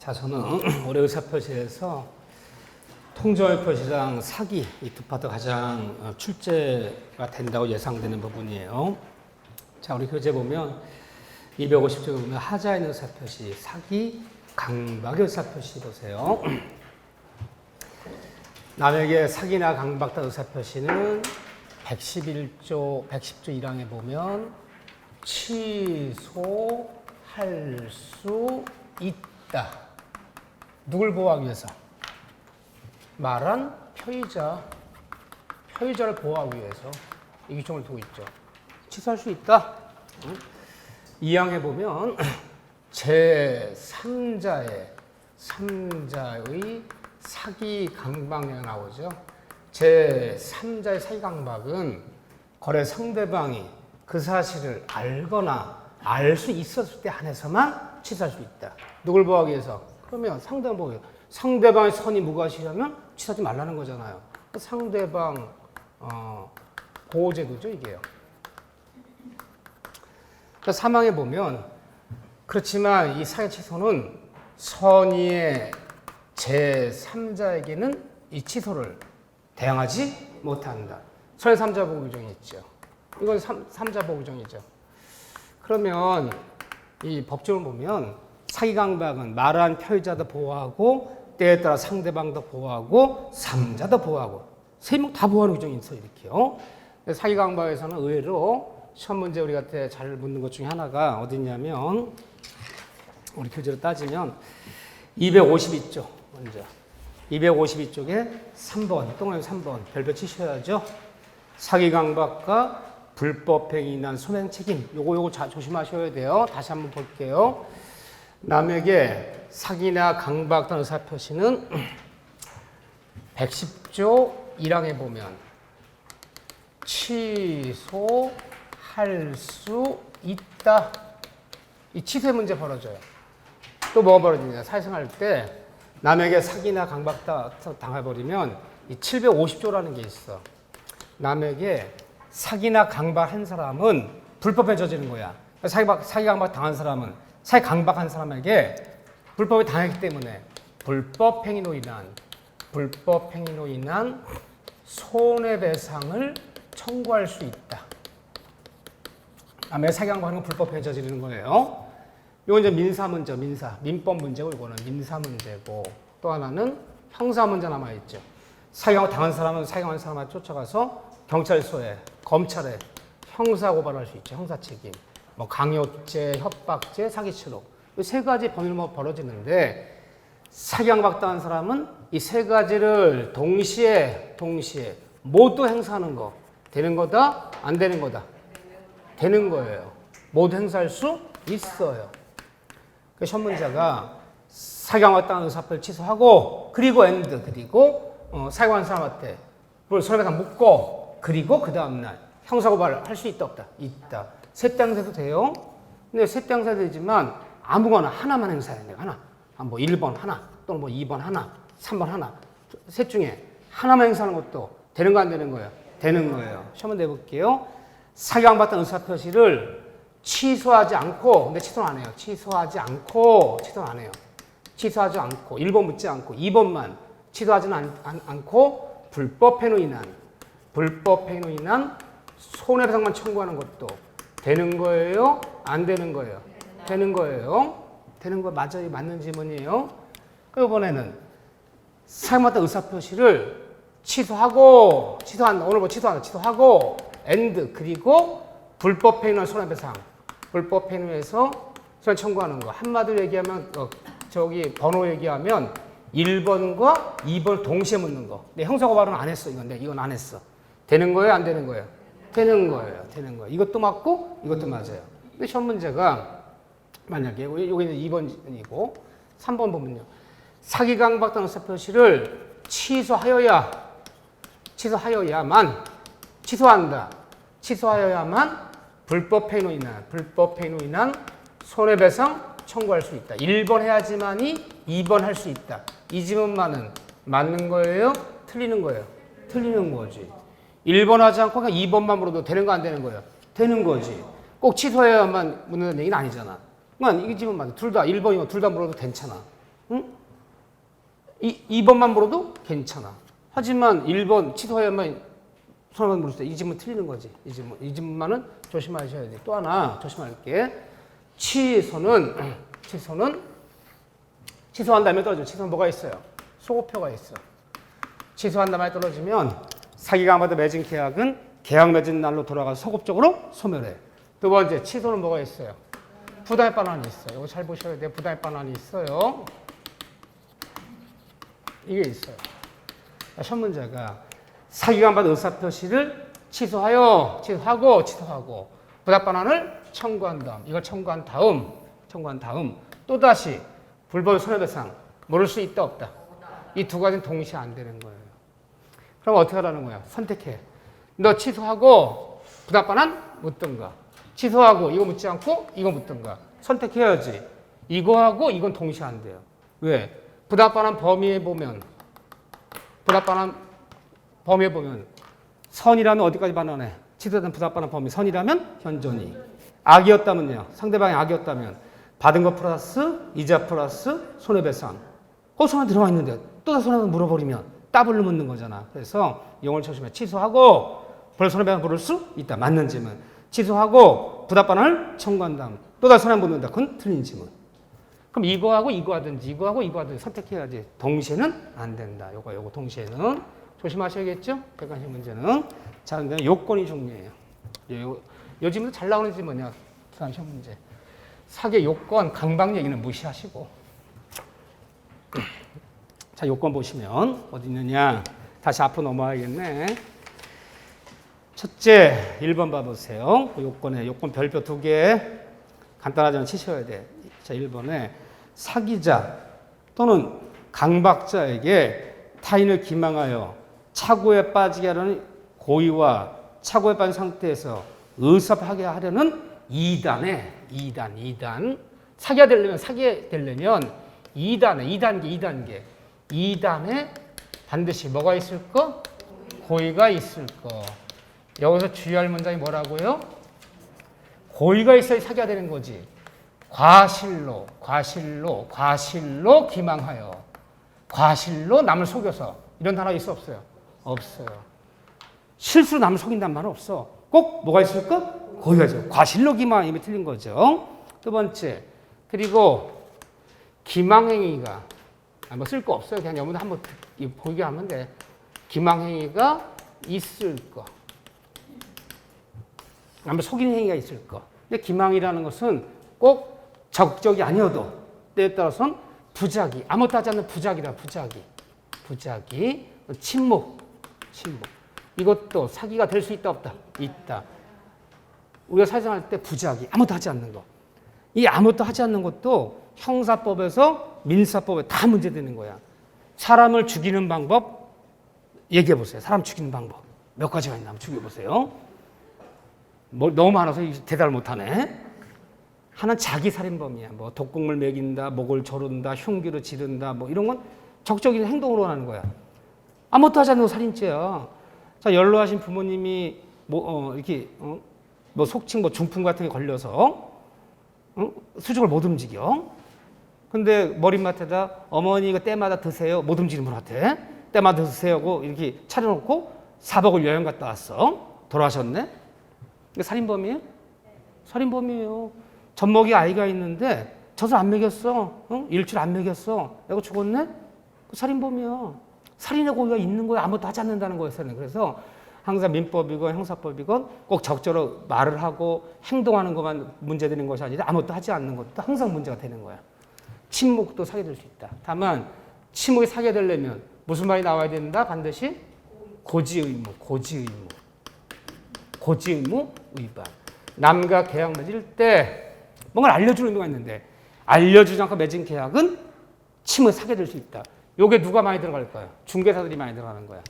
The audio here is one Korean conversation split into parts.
자, 저는 올해 의사표시에서 통정의표시랑 사기 이 두 파트 가장 출제가 된다고 예상되는 부분이에요. 자, 우리 교재 보면 250쪽에 보면 하자의 의사표시, 사기, 강박의 의사표시 보세요. 남에게 사기나 강박다 의사표시는 110조 1lang에 보면 취소할 수 있다. 누굴 보호하기 위해서? 말한 표의자를 보호하기 위해서 이 규정을 두고 있죠. 취소할 수 있다. 2항에 보면 제3자의 사기 강박이 나오죠. 제3자의 사기 강박은 거래 상대방이 그 사실을 알거나 알 수 있었을 때 한해서만 취소할 수 있다. 누굴 보호하기 위해서? 그러면 상대방 보호해요. 상대방의 선이 무과시하면 취소하지 말라는 거잖아요. 상대방 보호제도죠, 이게요. 사망에 보면 그렇지만 이 사기 취소는 선의의 제3자에게는 이 취소를 대항하지 못한다. 선의 3자 보호 규정이 있죠. 이건 3자 보호 규정이죠. 그러면 이 법정을 보면 사기 강박은 말한 표의자도 보호하고 때에 따라 상대방도 보호하고 3자도 보호하고 세 명 다 보호하는 규정이 있어요. 이렇게요. 사기 강박에서는 의외로 시험 문제 우리가 잘 묻는 것 중에 하나가 어디냐면 우리 교재로 따지면 252쪽 먼저 252쪽에 3번 동그라미 3번 별표 치셔야죠. 사기 강박과 불법행위 난 소명 책임 요거 조심하셔야 돼요. 다시 한번 볼게요. 남에게 사기나 강박단 의사표시는 110조 1항에 보면 취소할 수 있다. 이 취소의 문제 벌어져요. 또 뭐가 벌어지냐? 사회생활 때 남에게 사기나 강박 당해버리면 이 750조라는 게 있어. 남에게 사기나 강박한 사람은 불법에 저지른 거야. 사기 강박 당한 사람은 사기 강박한 사람에게 불법에 당했기 때문에 불법 행위로 인한 손해배상을 청구할 수 있다. 남의 사기 강박하는 건 불법에 저지르는 거예요. 이건 이제 민사 문제, 민법 문제고 이거는 민사 문제고 또 하나는 형사 문제 남아 있죠. 사기 강박 당한 사람은 사기 강박한 사람한테 쫓아가서 경찰서에 검찰에 형사 고발할 수 있죠. 형사 책임. 뭐 강요죄, 협박죄, 사기치록 이 세 가지 범위로 벌어지는데 사기 강박당한 사람은 이 세 가지를 동시에 모두 행사하는 거 되는 거다? 안 되는 거다? 되는 거예요. 모두 행사할 수 있어요. 그 시험 문제가 사기 강박당한 의사표를 취소하고 그리고 사기 강박한 사람한테 손해배상 묻고 그리고 그 다음날 형사고발을 할 수 있다 없다? 있다. 셋 다 행사도 돼요. 근데 셋 다 행사 되지만 아무거나 하나만 행사해야 돼요. 하나. 뭐 1번 하나 또는 뭐 2번 하나 3번 하나 셋 중에 하나만 행사하는 것도 되는 거 안 되는 거예요? 되는 거예요. 시험을 내볼게요. 사기 강박단 의사표시를 취소하지 않고 근데 취소는 안 해요. 취소하지 않고 1번 묻지 않고 2번만 취소하지는 않고 불법 행위로 인한 손해배상만 청구하는 것도 되는 거예요? 안 되는 거예요? 되는 거예요. 되는 거 맞아요? 맞는 질문이에요. 이번에는 사기 강박단 의사표시를 취소하고 그리고 불법 행위나 손해배상 불법 행위에서 손해 청구하는 거 한마디로 얘기하면 번호 얘기하면 1번과 2번 동시에 묻는 거. 근데 형사고발은 안 했어. 이건 안 했어. 되는 거예요? 안 되는 거예요? 되는 거예요. 이것도 맞고 이것도 맞아요. 근데 시험 문제가 만약에 여기는 2번이고 3번 보면요. 사기 강박단 의사표시를 취소하여야만 불법 행위로 인한 손해배상 청구할 수 있다. 1번 해야지만이 2번 할 수 있다. 이 질문만은 맞는 거예요? 틀리는 거예요? 틀리는 거지. 1번 하지 않고 그냥 2번만 물어도 되는 거 안 되는 거예요? 되는 거지. 꼭 취소해야만 묻는 얘기는 아니잖아. 그러니까 이게 지금 맞아. 둘 다 1번이고 둘 다 물어도 괜찮아. 응? 2번만 물어도 괜찮아. 하지만 1번 취소해야만 손해만 물을 때 이 질문 틀리는 거지. 이 질문만은 조심하셔야 돼. 또 하나 조심할게. 취소는 취소한 다음에 떨어져. 취소는 뭐가 있어요? 소고표가 있어. 취소한 다음에 떨어지면 사기가 받은 맺은 계약은 계약 맺은 날로 돌아가서 소급적으로 소멸해. 두 번째, 취소는 뭐가 있어요? 부당의 반환이 있어요. 이거 잘 보셔야 돼요. 부당의 반환이 있어요. 이게 있어요. 시험 문제가 사기가 받은 의사표시를 취소하고 부당 반환을 청구한 다음, 이걸 청구한 다음 또다시 불법 손해배상 물을 수 있다 없다. 이 두 가지는 동시에 안 되는 거예요. 그럼 어떻게 하라는 거야? 선택해. 너 취소하고 부당 반환 묻든가, 취소하고 이거 묻지 않고 이거 묻든가. 선택해야지. 이거하고 이건 동시에 안 돼요. 왜? 부당 반환 범위에 보면 선이라면 어디까지 반환해? 취소된 부당 반환 범위 선이라면 현존이. 악이었다면요. 상대방이 악이었다면 받은 것 플러스 이자 플러스 손해배상. 손에 들어와 있는데 또 다시 손해배상 물어버리면 더블로 묻는 거잖아. 그래서 이걸 조심해. 취소하고 벌 손해배상 물을 수 있다. 맞는 질문. 취소하고 부당 반환을 청구한 다음 또 다시 손해배상 묻는다. 그건 틀린 질문. 그럼 이거 하든지 선택해야지. 동시에는 안 된다. 요거 동시에는 조심하셔야겠죠? 객관식 문제는. 자, 근데 요건이 중요해요. 요 질문도 잘 나오는 질문이야. 시험 문제. 사기의 요건, 강박 얘기는 무시하시고. 자, 요건 보시면 어디 있느냐? 다시 앞으로 넘어가야겠네. 첫째, 1번 봐보세요. 요건에 요건 별표 2개 간단하지만 치셔야 돼. 자, 1번에 사기자 또는 강박자에게 타인을 기망하여 착오에 빠지게 하려는 고의와 착오에 빠진 상태에서 의사하게 하려는 2단. 사기가 되려면 2단에 반드시 뭐가 있을 거? 고의가 있을 거. 여기서 주의할 문장이 뭐라고요? 고의가 있어야 사기가 되는 거지. 과실로 기망하여. 과실로 남을 속여서. 이런 단어가 있어 없어요? 없어요. 실수로 남을 속인다는 말은 없어. 꼭 뭐가 있을까? 고의가 있어요. 과실로 기망, 이미 틀린 거죠. 두 번째, 그리고 기망행위가 뭐 쓸 거 없어요. 그냥 여러분 한번 보게 하면 돼. 기망행위가 있을 거. 남을 속이는 행위가 있을 거. 근데 기망이라는 것은 꼭 적극적이 아니어도 때에 따라서는 부작위, 아무것도 하지 않는 부작위다. 부작위, 침묵. 이것도 사기가 될 수 있다 없다? 있다. 우리가 사회생활할 때 부작위, 아무것도 하지 않는 거. 이 아무것도 하지 않는 것도 형사법에서 민사법에 다 문제되는 거야. 사람을 죽이는 방법 얘기해 보세요. 사람 죽이는 방법 몇 가지가 있나 한번 죽여 보세요. 너무 많아서 대답을 못 하네. 하나는 자기 살인범이야. 뭐 독극물 먹인다, 목을 조른다, 흉기로 지른다, 뭐 이런 건 적극적인 행동으로 하는 거야. 아무것도 하지 않는 거 살인죄야. 자, 연로하신 부모님이 뭐 속칭 중풍 같은 게 걸려서 수족을 못 움직여. 근데 머리맡에다 어머니가 때마다 드세요. 못 움직이는 분한테 때마다 드세요 하고 이렇게 차려놓고 4박을 여행 갔다 왔어. 돌아가셨네. 이게 살인범이에요? 살인범이에요. 젖먹이 아이가 있는데 젖을 안 먹였어. 일주일 안 먹였어. 애가 죽었네? 그 살인범이야. 살인의 고의가 있는 거야. 아무것도 하지 않는다는 거였어요. 그래서 항상 민법이건 형사법이건 꼭 적절히 말을 하고 행동하는 것만 문제되는 것이 아니라 아무것도 하지 않는 것도 항상 문제가 되는 거야. 침묵도 사기될 수 있다. 다만 침묵이 사기가 되려면 무슨 말이 나와야 된다? 반드시 고지의무 위반. 남과 계약 맺을 때 뭔가를 알려주는 의미가 있는데 알려주지 않고 맺은 계약은 침묵이 사기가 될 수 있다. 요게 누가 많이 들어갈 거야? 중개사들이 많이 들어가는 거야.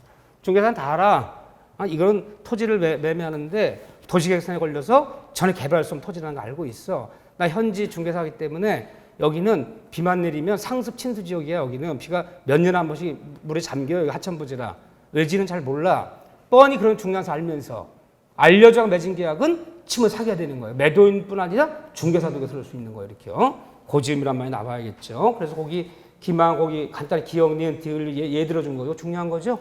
중개사는 다 알아. 이건 토지를 매매하는데 도시계획선에 걸려서 전에 개발할 수 없는 토지라는 거 알고 있어. 나 현지 중개사이기 때문에 여기는 비만 내리면 상습 침수 지역이야. 여기는 비가 몇 년에 한 번씩 물에 잠겨요. 여기 하천부지라. 외지는 잘 몰라. 뻔히 그런 중요한 알면서 알려줘 맺은 계약은 침을 사기가 되는 거예요. 매도인뿐 아니라 중개사도 그럴 수 있는 거예요. 이렇게요. 고지음이란 말이 나와야겠죠. 그래서 거기 기망 거기 간단히 기억, 니은, 디을 예 들어준 거 이거 중요한 거죠?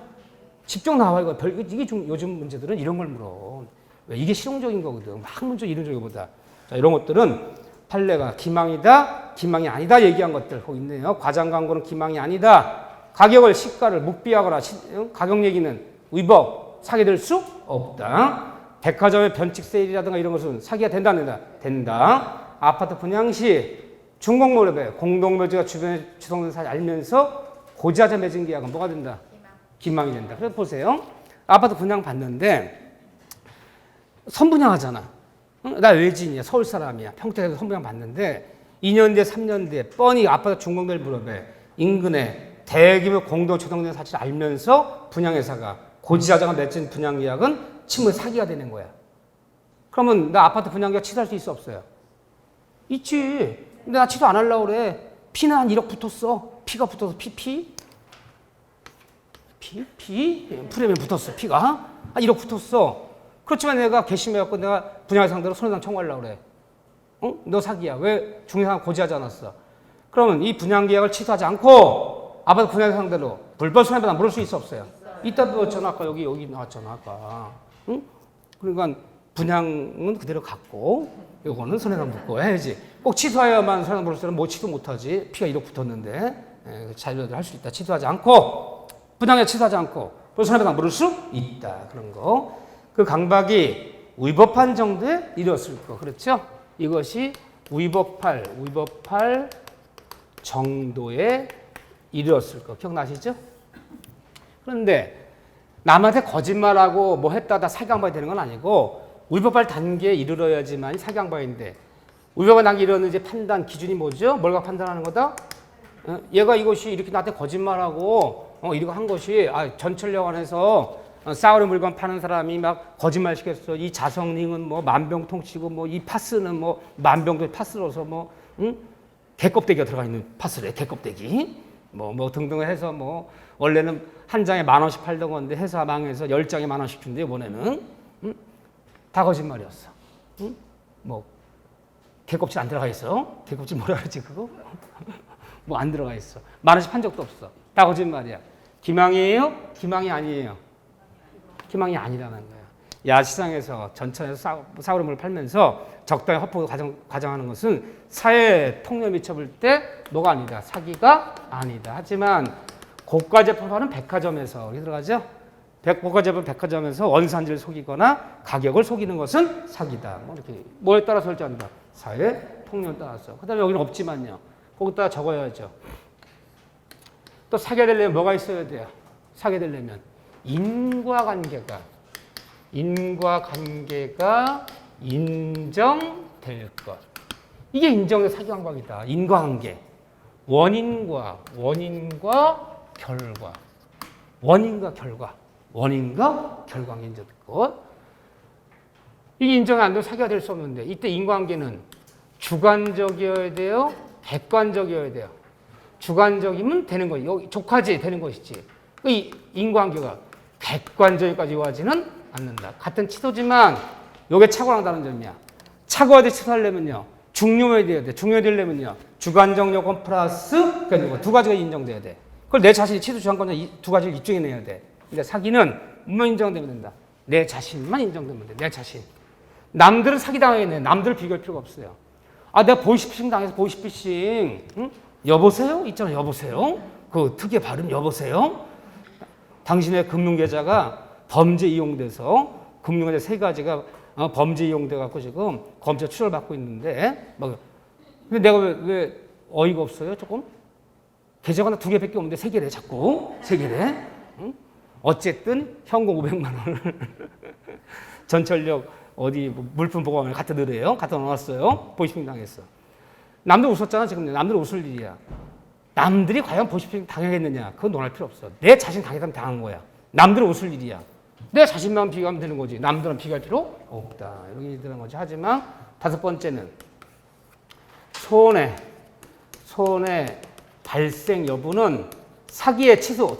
집중 나와 이거 이게 요즘 문제들은 이런 걸 물어. 왜 이게 실용적인 거거든. 학문적 이론적인 거보다. 자, 이런 것들은 판례가 기망이다, 기망이 아니다 얘기한 것들 거기 있네요. 과장 광고는 기망이 아니다. 가격을 시가를 묵비하거나 가격 얘기는 위법 사기될 수 없다. 백화점의 변칙 세일이라든가 이런 것은 사기가 된다 안 된다? 된다. 아파트 분양 시 중공모법에 공동묘지가 주변에 주성된 사실 알면서 고지하자 맺은 계약은 뭐가 된다? 기망이 된다. 그래서 보세요. 아파트 분양 받는데 선분양하잖아. 나 외지인이야. 서울 사람이야. 평택에서 선분양 받는데 2년 뒤에 3년 뒤에 뻔히 아파트 중공될 무렵에 인근에 대규모 공동 조성된 사실 알면서 분양회사가 고지하자가 맺은 분양 계약은 침해 사기가 되는 거야. 그러면 나 아파트 분양 계약 취소할 수 있어 없어요? 있지. 근데 나 취소 안 하려고 그래. 피는 한 1억 붙었어. 피가 붙어서 피? 프레미엄 붙었어. 피가 한 1억 붙었어. 그렇지만 내가 괘씸해갖고 내가 분양회 상대로 손해배상 청구하려고 그래. 어? 너 사기야. 왜 중개사가 고지하지 않았어? 그러면 이 분양 계약을 취소하지 않고 아파트 분양회 상대로 불법 손해배상 물을 수 있어 없어요? 이따 배웠잖아. 아까 여기 나왔잖아. 아까. 응? 그러니까 분양은 그대로 갖고 요거는 손해배상 묻고 해야지. 꼭 취소해야만 손해배상 물을 수 있으면 뭐 취소 못하지. 피가 1억 붙었는데 자유로도 할 수 있다. 취소하지 않고 분양에 취소하지 않고 손해배상 물을 수 있다. 그런 거. 그 강박이 위법한 정도에 이뤘을 거. 그렇죠? 이것이 위법할 정도에 이뤘을 거. 기억나시죠? 그런데 남한테 거짓말하고 뭐 했다 다 사기강박이 되는 건 아니고 위법할 단계에 이르러야지만 사기강박인데 위법한 단계에 이르렀는지 판단 기준이 뭐죠? 뭘 갖고 판단하는 거다? 얘가 이것이 이렇게 나한테 거짓말하고 이거 한 것이 전철역 안에서 싸우는 물건 파는 사람이 막 거짓말 시켰어. 이 자성링은 뭐 만병통치고 뭐 이 파스는 뭐 만병도 파스로서 뭐 개껍데기가 들어가 있는 파스래. 개껍데기 뭐 등등 해서 뭐 원래는 한 장에 10,000원씩 팔던 건데 회사 망해서 10장에 10,000원씩 준대 이번에는. 다 거짓말이었어. 뭐 개껍질 안 들어가 있어. 개껍질 뭐라 그러지 그거? 뭐 안 들어가 있어. 10,000원씩 판 적도 없어. 다 거짓말이야. 기망이에요? 기망이 아니에요. 기망이 아니라는 거야. 야시장에서 전천에서 싸구려물을 팔면서 적당히 헛폭을 과장하는 것은 사회에 통념 미쳐볼 때 뭐가 아니다. 사기가 아니다. 하지만 고가 제품 파는 백화점에서 여기 들어가죠. 고가 제품 백화점에서 원산지를 속이거나 가격을 속이는 것은 사기다. 뭐 이렇게 뭐에 따라 설정한다. 사회 통념에 따라서. 그다음에 여기는 없지만요. 거기다가 적어야죠. 또 사게 되려면 뭐가 있어야 돼요? 사게 되려면 인과관계가 인정될 것. 이게 인정된 사기강박이다. 인과관계. 원인과 결과. 원인과 결과 인정될 것. 이게 인정이 안 되면 사기가 될 수 없는데 이때 인과관계는 주관적이어야 돼요? 객관적이어야 돼요? 주관적이면 되는 거예요. 여기 족하지 되는 것이지. 이 인과관계가 객관적이까지 요하지는 않는다. 같은 치도지만 요게 착오랑 다른 점이야. 착오에 치도하려면요. 중요해야 돼. 중요해지려면요. 주관적 요건 플러스 그러니까 두 가지가 인정돼야 돼. 그걸 내 자신이 치도 주관권자 두 가지를 입증해내야 돼. 근데 사기는 뭐만 인정되면 된다. 내 자신만 인정되면 돼. 내 자신. 남들은 사기당하겠네. 남들을 비교할 필요가 없어요. 내가 보이스피싱 당해서 보이스피싱. 응? 여보세요? 있잖아. 여보세요? 그 특유의 발음 여보세요? 당신의 금융계좌가 범죄 이용돼서 금융계좌 3가지가 범죄 이용돼갖고 지금 검찰 추적을 받고 있는데 근데 내가 왜 어이가 없어요? 조금? 계좌가 나 2개밖에 없는데 3개래 자꾸 3개래. 응? 어쨌든 현금 500만 원을 전철역 어디 물품 보관을 갖다 넣으래요. 갖다 넣어놨어요. 보이스피싱 당했어. 남들 웃었잖아 지금. 남들 웃을 일이야. 남들이 과연 보이스피싱 당하겠느냐? 그건 논할 필요 없어. 내 자신 당했다면 당한 거야. 남들은 웃을 일이야. 내 자신만 비교하면 되는 거지. 남들은 비교할 필요 없다. 이런 게 되는 거지. 하지만 5번째는 손해 발생 여부는 사기의 취소.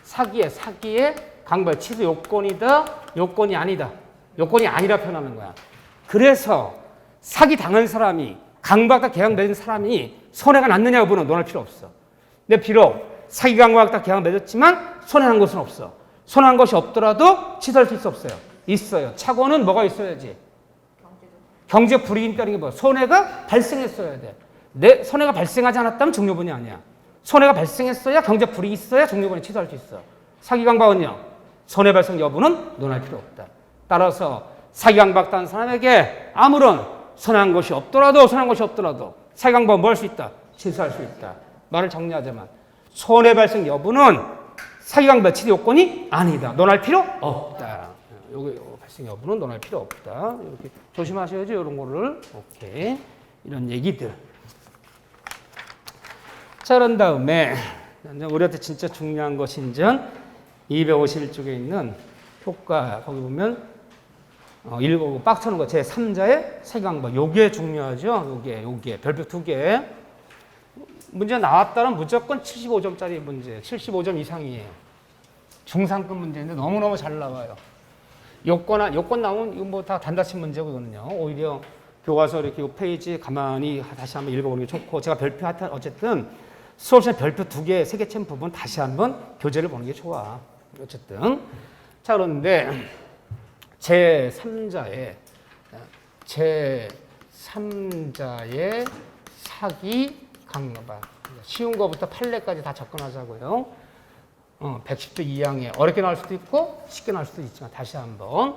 사기의 강발 취소 요건이다. 요건이 아니다. 요건이 아니라 표현하는 거야. 그래서 사기 당한 사람이 강박과 계약 맺은 사람이 손해가 났느냐 여부는 논할 필요 없어. 내 비록 사기강박다 계약 맺었지만 손해난 것은 없어. 손해난 것이 없더라도 취소할 수 있어 없어요? 있어요. 착오는 뭐가 있어야지? 경제적 불이익이 따르는 게 뭐야? 손해가 발생했어야 돼. 내 손해가 발생하지 않았다면 종료분이 아니야. 손해가 발생했어야 경제적 불이익이 있어야 종료분이 취소할 수 있어. 사기강박은요. 손해 발생 여부는 논할 필요 없다. 따라서 사기강박당한 사람에게 아무런 손해한 것이 없더라도 사기강박은 뭐 할 수 있다? 취소할 수 있다. 말을 정리하자면 손해 발생 여부는 사기강박 취소 요건이 아니다. 논할 필요 없다. 요거 발생 여부는 논할 필요 없다. 이렇게 조심하셔야죠. 이런 거를. 오케이. 이런 얘기들. 자, 그런 다음에 우리한테 진짜 중요한 것이 이제 251쪽에 있는 효과 거기 보면 읽어보고 빡쳐는 거 제 3자의 사기강박. 요게 중요하죠. 요게 별표 2개. 문제 나왔다면 무조건 75점짜리 문제, 75점 이상이에요. 중상급 문제인데 너무너무 잘 나와요. 요건 나오면 이거 뭐 다 단답식 문제거든요. 오히려 교과서 이렇게 요 페이지 가만히 다시 한번 읽어보는 게 좋고, 제가 별표 하여튼 어쨌든 수업시간 별표 2개, 3개 챈 부분 다시 한번 교재를 보는 게 좋아. 어쨌든. 자, 그런데 제3자의 사기 강박. 쉬운 거부터 판례까지 다 접근하자고요. 110조 2항에 어렵게 나올 수도 있고 쉽게 나올 수도 있지만 다시 한번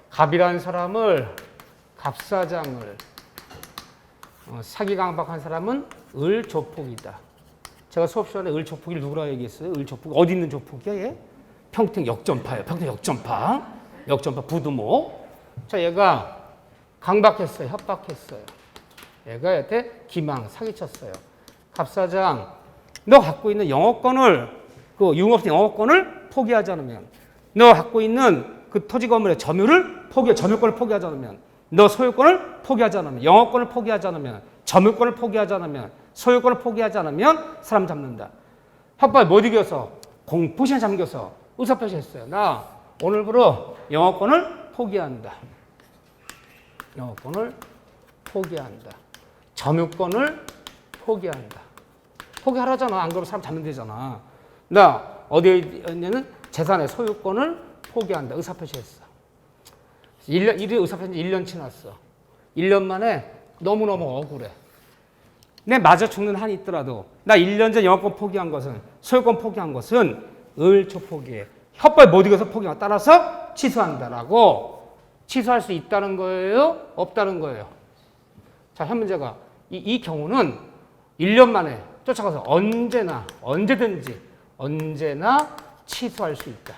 갑이라는 사람을 갑사장을 사기 강박한 사람은 을조폭이다. 제가 수업 시간에 을조폭이 누구라 얘기했어요? 을조폭 어디 있는 조폭이야 얘? 평택 역전파예요. 평택 역전파 부두목. 자, 얘가 강박했어요. 협박했어요. 얘가 여태 기망 사기쳤어요. 갑사장, 너 갖고 있는 영어권을 그 유흥업소 영어권을 포기하지 않으면, 너 갖고 있는 그 토지 건물의 점유권을 포기하지 않으면, 너 소유권을 포기하지 않으면, 영어권을 포기하지 않으면, 점유권을 포기하지 않으면, 소유권을 포기하지 않으면 사람 잡는다. 협박을 못 이겨서 공포시에 잠겨서 의사표시했어요. 나 오늘부로 영어권을 포기한다. 영어권을 포기한다. 점유권을 포기한다. 포기하라잖아. 안 그러면 사람 잡는 데잖아. 나 어디에 있냐는 재산의 소유권을 포기한다. 의사표시했어. 1년 의사표시 1년 지났어. 1년 만에 너무너무 억울해. 내 맞아 죽는 한이 있더라도 나 1년 전 영어권 포기한 것은, 소유권 포기한 것은 을조포기에 협박을 못 이겨서 포기한, 따라서 취소한다라고. 취소할 수 있다는 거예요? 없다는 거예요? 자, 현 문제가 이 경우는 1년 만에 쫓아가서 언제든지 취소할 수 있다.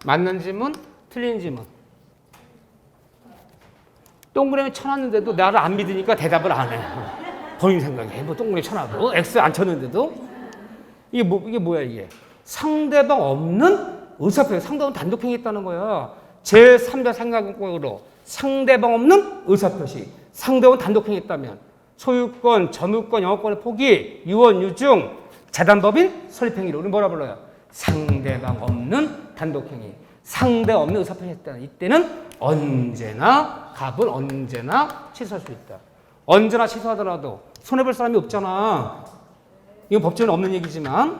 맞는 질문, 틀린 질문. 동그라미 쳐놨는데도 나를 안 믿으니까 대답을 안 해. 본인 생각에. 뭐 동그라미 쳐놔도 X 안 쳤는데도 이게 뭐야 이게? 상대방 없는 의사표시. 상대방은 단독행위했다는 거야. 제3자 생각으로 상대방 없는 의사표시. 상대방은 단독행위했다면 소유권, 점유권, 영어권의 포기, 유언, 유증, 재단법인 설립행위를 우리 뭐라 불러요? 상대방 없는 단독행위. 상대 없는 의사표시했다. 이때는 갑은 언제나 취소할 수 있다. 언제나 취소하더라도 손해볼 사람이 없잖아. 이건 법적으로 없는 얘기지만.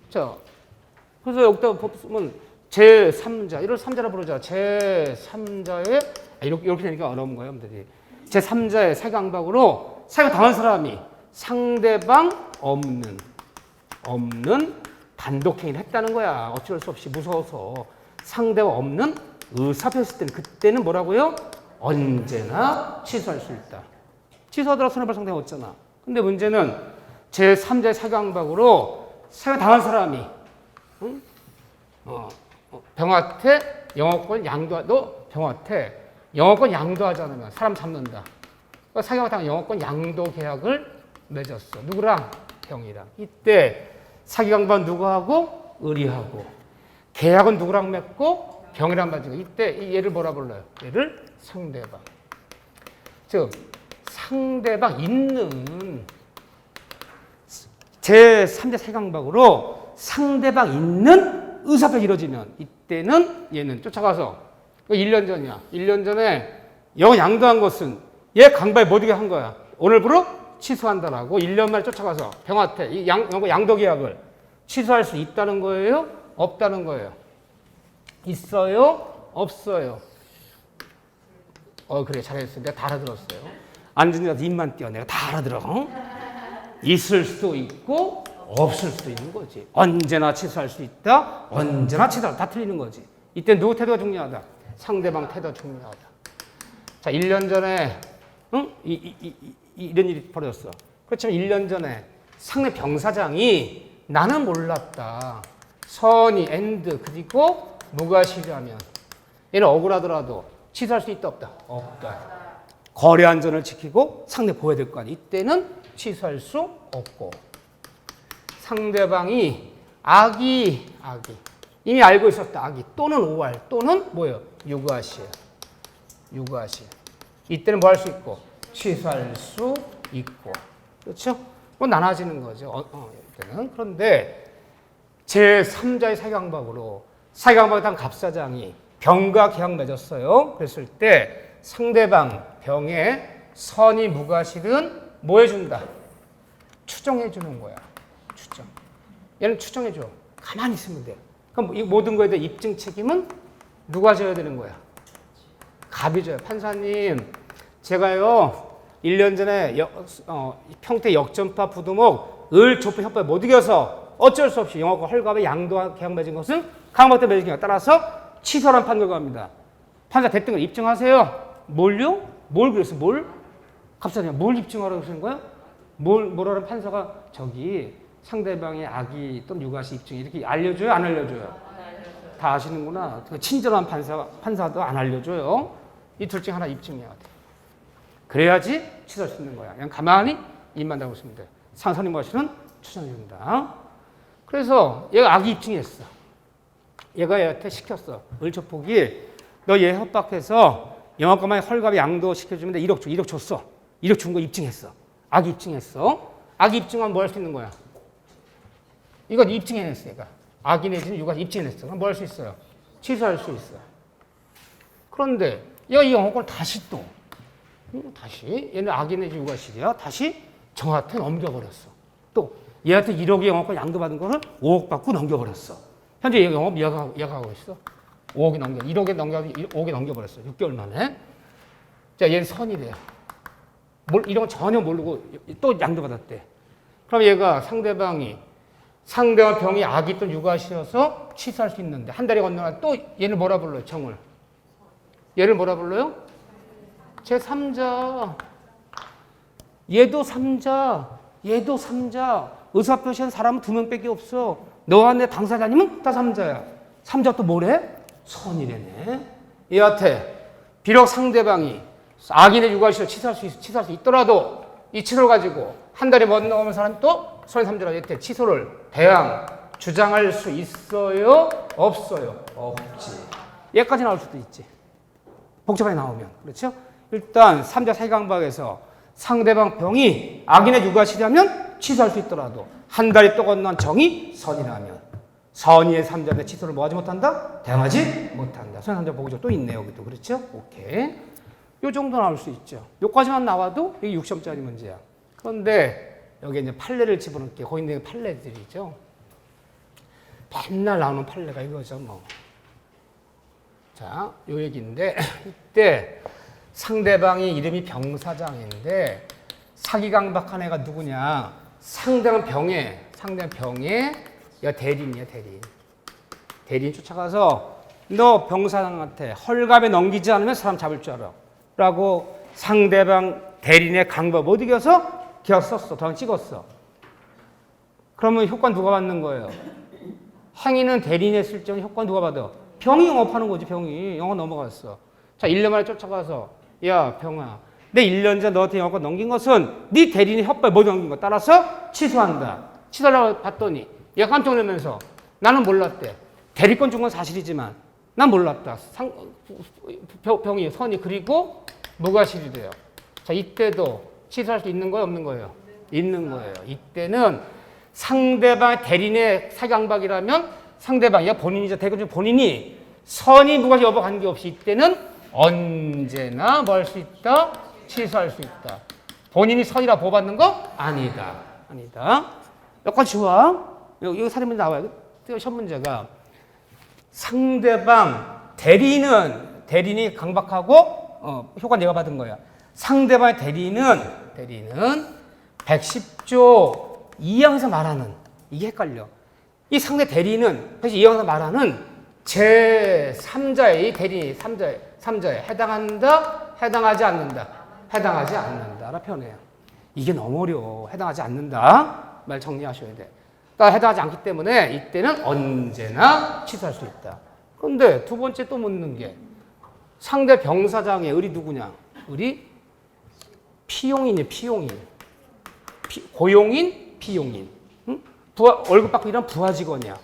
자, 그래서 여기다 보면 제3자, 이걸 3자라 부르자. 제3자의, 이렇게 되니까 어려운 거예요, 여러분들이. 제3자의 사기강박으로 사기 당한 사람이 상대방 없는 단독행위를 했다는 거야. 어쩔 수 없이 무서워서. 상대가 없는 의사표시 때는, 그때는 뭐라고요? 언제나 취소할 수 있다. 취소하더라도 손해볼 상대가 없잖아. 근데 문제는 제3자의 사기강박으로 사기 당한 사람이 병화태 영어권 양도하지 않으면 사람 잡는다. 사기가 당한 영어권 양도 계약을 맺었어. 누구랑? 병이랑. 이때 사기강박 누구하고? 을이하고. 계약은 누구랑 맺고? 병이랑 맺고. 이때 얘를 뭐라 불러요? 얘를 상대방. 즉 상대방 있는 제3자 사기강박으로 상대방 있는 의사표시 이루어지면 이때는 얘는 쫓아가서 1년 전이야. 1년 전에 영어 양도한 것은 얘 강박에 못 이게 한 거야. 오늘부로 취소한다라고 1년 만에 쫓아가서 병한테 이 양도 계약을 취소할 수 있다는 거예요? 없다는 거예요? 있어요? 없어요? 그래, 잘했어. 내가 다 알아들었어요. 앉은 데서 입만 띄워. 내가 다 알아들어. 있을 수도 있고 없을 수도 있는 거지. 언제나 취소할 수 있다. 언제나 취소할 다 틀리는 거지. 이때 누구 태도가 중요하다? 상대방 태도가 중요하다. 자, 1년 전에 이런 일이 벌어졌어. 그렇지만 1년 전에 상대 병사장이 나는 몰랐다. 선이 엔드 그리고 무과실이라면 얘는 억울하더라도 취소할 수 있다 없다? 없다. 거래 안전을 지키고 상대 보호해야 될 거 아니야. 이때는 취소할 수 없고 상대방이 악이 이미 알고 있었다. 악이 또는 오할 또는 뭐예요? 유과실. 이때는 뭐 할 수 있고 취소할 수 있고 그렇죠? 뭐 나눠지는 거죠. 이때는. 그런데 제3자의 사경방으로 사경방에 단 갑사장이 병과 계약 맺었어요. 그랬을 때 상대방 병에 선이 무과실은 뭐 해준다? 추정해 주는 거야. 추정. 얘는 추정해 줘. 가만히 있으면 돼. 그럼 이 모든 거에 대한 입증 책임은 누가 져야 되는 거야? 갑이 져요. 판사님, 제가요 1년 전에 평택 역전파 부두목 을조포 협박에 못 이겨서 어쩔 수 없이 영업과 헐갑의 양도와 계약 맺은 것은 강박대 맺은 경우 따라서 취소란 판결 갑니다. 판사 됐던 걸 입증하세요. 뭘요? 뭘 그랬어? 뭘? 갑자기 뭘 입증하라고 그러는 거야? 뭐라는 판사가 저기 상대방의 악의 또는 유과시 입증 이렇게 알려줘요? 안 알려줘요? 다 아시는구나. 친절한 판사도 안 알려줘요. 이 둘 중 하나 입증해야 돼. 그래야지 취소할 수 있는 거야. 그냥 가만히 입만 닫고 있으면 돼. 상선이 뭐하시는 추천해준다. 그래서 얘가 악의 입증했어. 얘가 얘한테 시켰어. 을초폭이 너 얘 협박해서 영업가만에 헐갑에 양도 시켜주면 돼. 1억 줘. 1억 줬어. 1억 준 거 입증했어. 악의 입증했어. 악의 입증하면 뭐 할 수 있는 거야? 이건 입증해냈어. 얘가. 악의 내지는 유가 입증해냈어. 그럼 뭐 할 수 있어요? 취소할 수 있어. 그런데 얘가 이 영업권을 다시 다시 얘는 악의 내지 유가실이야. 다시 정한테 넘겨버렸어. 또 얘한테 1억의 영업권 양도받은 거를 5억 받고 넘겨버렸어. 현재 얘가 영업 이어가고 있어. 5억이 5억에 넘겨버렸어. 6개월 만에. 자, 얘는 선이래요. 이런 거 전혀 모르고 또 양도받았대. 그럼 얘가 상대방 병이 악이 또는 유가시여서 취소할 수 있는데 한 달이 건너면 또 얘를 뭐라 불러요? 정을. 얘를 뭐라 불러요? 제3자. 얘도 3자. 의사표시한 사람은 2명밖에 없어. 너와 내 당사자님은 다 3자야. 3자 또 뭐래? 선이래네. 얘한테 비록 상대방이 악인의 유가시로 취소할 수 있더라도 이 취소를 가지고 한 달이 못 넘으면 사람이 또 선의 3자라 얘한테 취소를 주장할 수 있어요? 없어요? 없지. 얘까지 나올 수도 있지. 복잡하게 나오면. 그렇죠? 일단 3자 사기강박에서 상대방 병이 악인의 유가시라면 취소할 수 있더라도 한 달이 또 건넌 정이 선이라면 선의의 3자인데 취소를 뭐 하지 못한다? 대응하지 못한다. 선의 3자 보기죠. 또 있네요. 여기도. 그렇죠? 오케이. 요 정도 나올 수 있죠. 요까지만 나와도 이게 6점짜리 문제야. 그런데 여기 이제 판례를 집어넣을게요. 거기 있는 판례들이죠. 맨날 나오는 판례가 이거죠. 뭐. 자, 요 얘기인데 이때 상대방이 이름이 병사장인데 사기강박한 애가 누구냐? 상대방 병에 대리인이야, 대리인. 대리인 쫓아가서 너 병사장한테 헐갑에 넘기지 않으면 사람 잡을 줄 알아. 라고 상대방 대리인의 강박 못 이겨서 계약 썼어. 도장 찍었어. 그러면 효과는 누가 받는 거예요? 행위는 대리인이 했을 적에 효과는 누가 받아? 병이 영업하는 거지, 병이. 영업 넘어갔어. 자, 1년 만에 쫓아가서 야, 병아. 내 1년 전 너한테 영업권 넘긴 것은 네 대리인의 협박에 못 넘긴 거 따라서 취소한다. 취소하려고 봤더니 얘가 깜짝 놀라면서 나는 몰랐대. 대리권 준 건 사실이지만 난 몰랐다. 병이 선이 그리고 무과실이 돼요. 자, 이때도 취소할 수 있는 거예요, 없는 거예요? 있는 거예요. 이때는 상대방의 대리인의 사기강박이라면 상대방이 본인이자 대금 중 본인이 선이 무과실 여부 관계없이 이때는 언제나 뭐 할 수 있다? 취소할 수 있다. 본인이 선이라 보호받는 거? 아니다. 아니다. 여기까지 좋아. 여기 사례문제 나와요. 시험 문제가 상대방 대리인이 강박하고 효과 내가 받은 거야. 상대방의 대리인은 110조 이항에서 말하는 이게 헷갈려. 이 상대 대리인은 110조 이항에서 말하는 제3자의 대리인 3자에 해당한다, 해당하지 않는다. 해당하지 않는다라 표현해요. 이게 너무 어려워. 해당하지 않는다. 말 정리하셔야 돼. 그러니까 해당하지 않기 때문에 이때는 언제나 취소할 수 있다. 그런데 두 번째 또 묻는 게 상대 병사장의 을이 누구냐? 을이 피용인이에요. 피용인. 고용인, 피용인. 응? 월급 받고 일하는 부하 직원이야.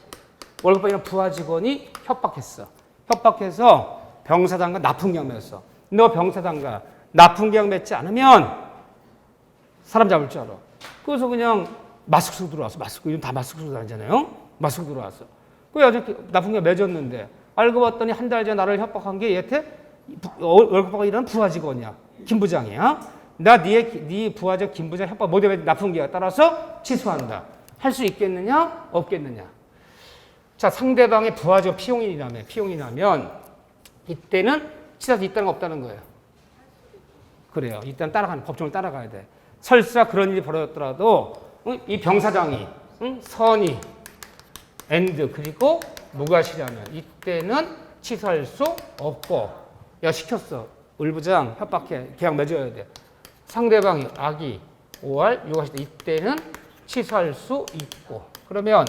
월급 받고 일하는 부하 직원이 협박했어. 협박해서 병사장과 납품계약 맺었어. 너 병사장과 납품계약 맺지 않으면 사람 잡을 줄 알아. 그래서 그냥 마스크 쓰고 들어왔어. 마스크. 요즘 다 마스크 쓰고 다니잖아요. 마스크 들어왔어. 그 여자 납품계약 맺었는데 알고 봤더니 한 달 전에 나를 협박한 게 얘한테 월급 받고 일하는 부하 직원이야. 김 부장이야. 나 네 부하적 김 부장 협박 모델 납품계약 따라서 취소한다. 할 수 있겠느냐? 없겠느냐? 자, 상대방의 부하적 피용인이라면 이때는 취소할 수 있다는 거 없다는 거예요. 그래요. 일단 법정을 따라가야 돼. 설사 그런 일이 벌어졌더라도 이 병사장이 선이 엔드 그리고 무과실이라면 이때는 취소할 수 없고 야 시켰어. 을부장 협박해. 계약 맺어야 돼. 상대방이 악의, 오할, 요구하실 때 이때는 취소할 수 있고 그러면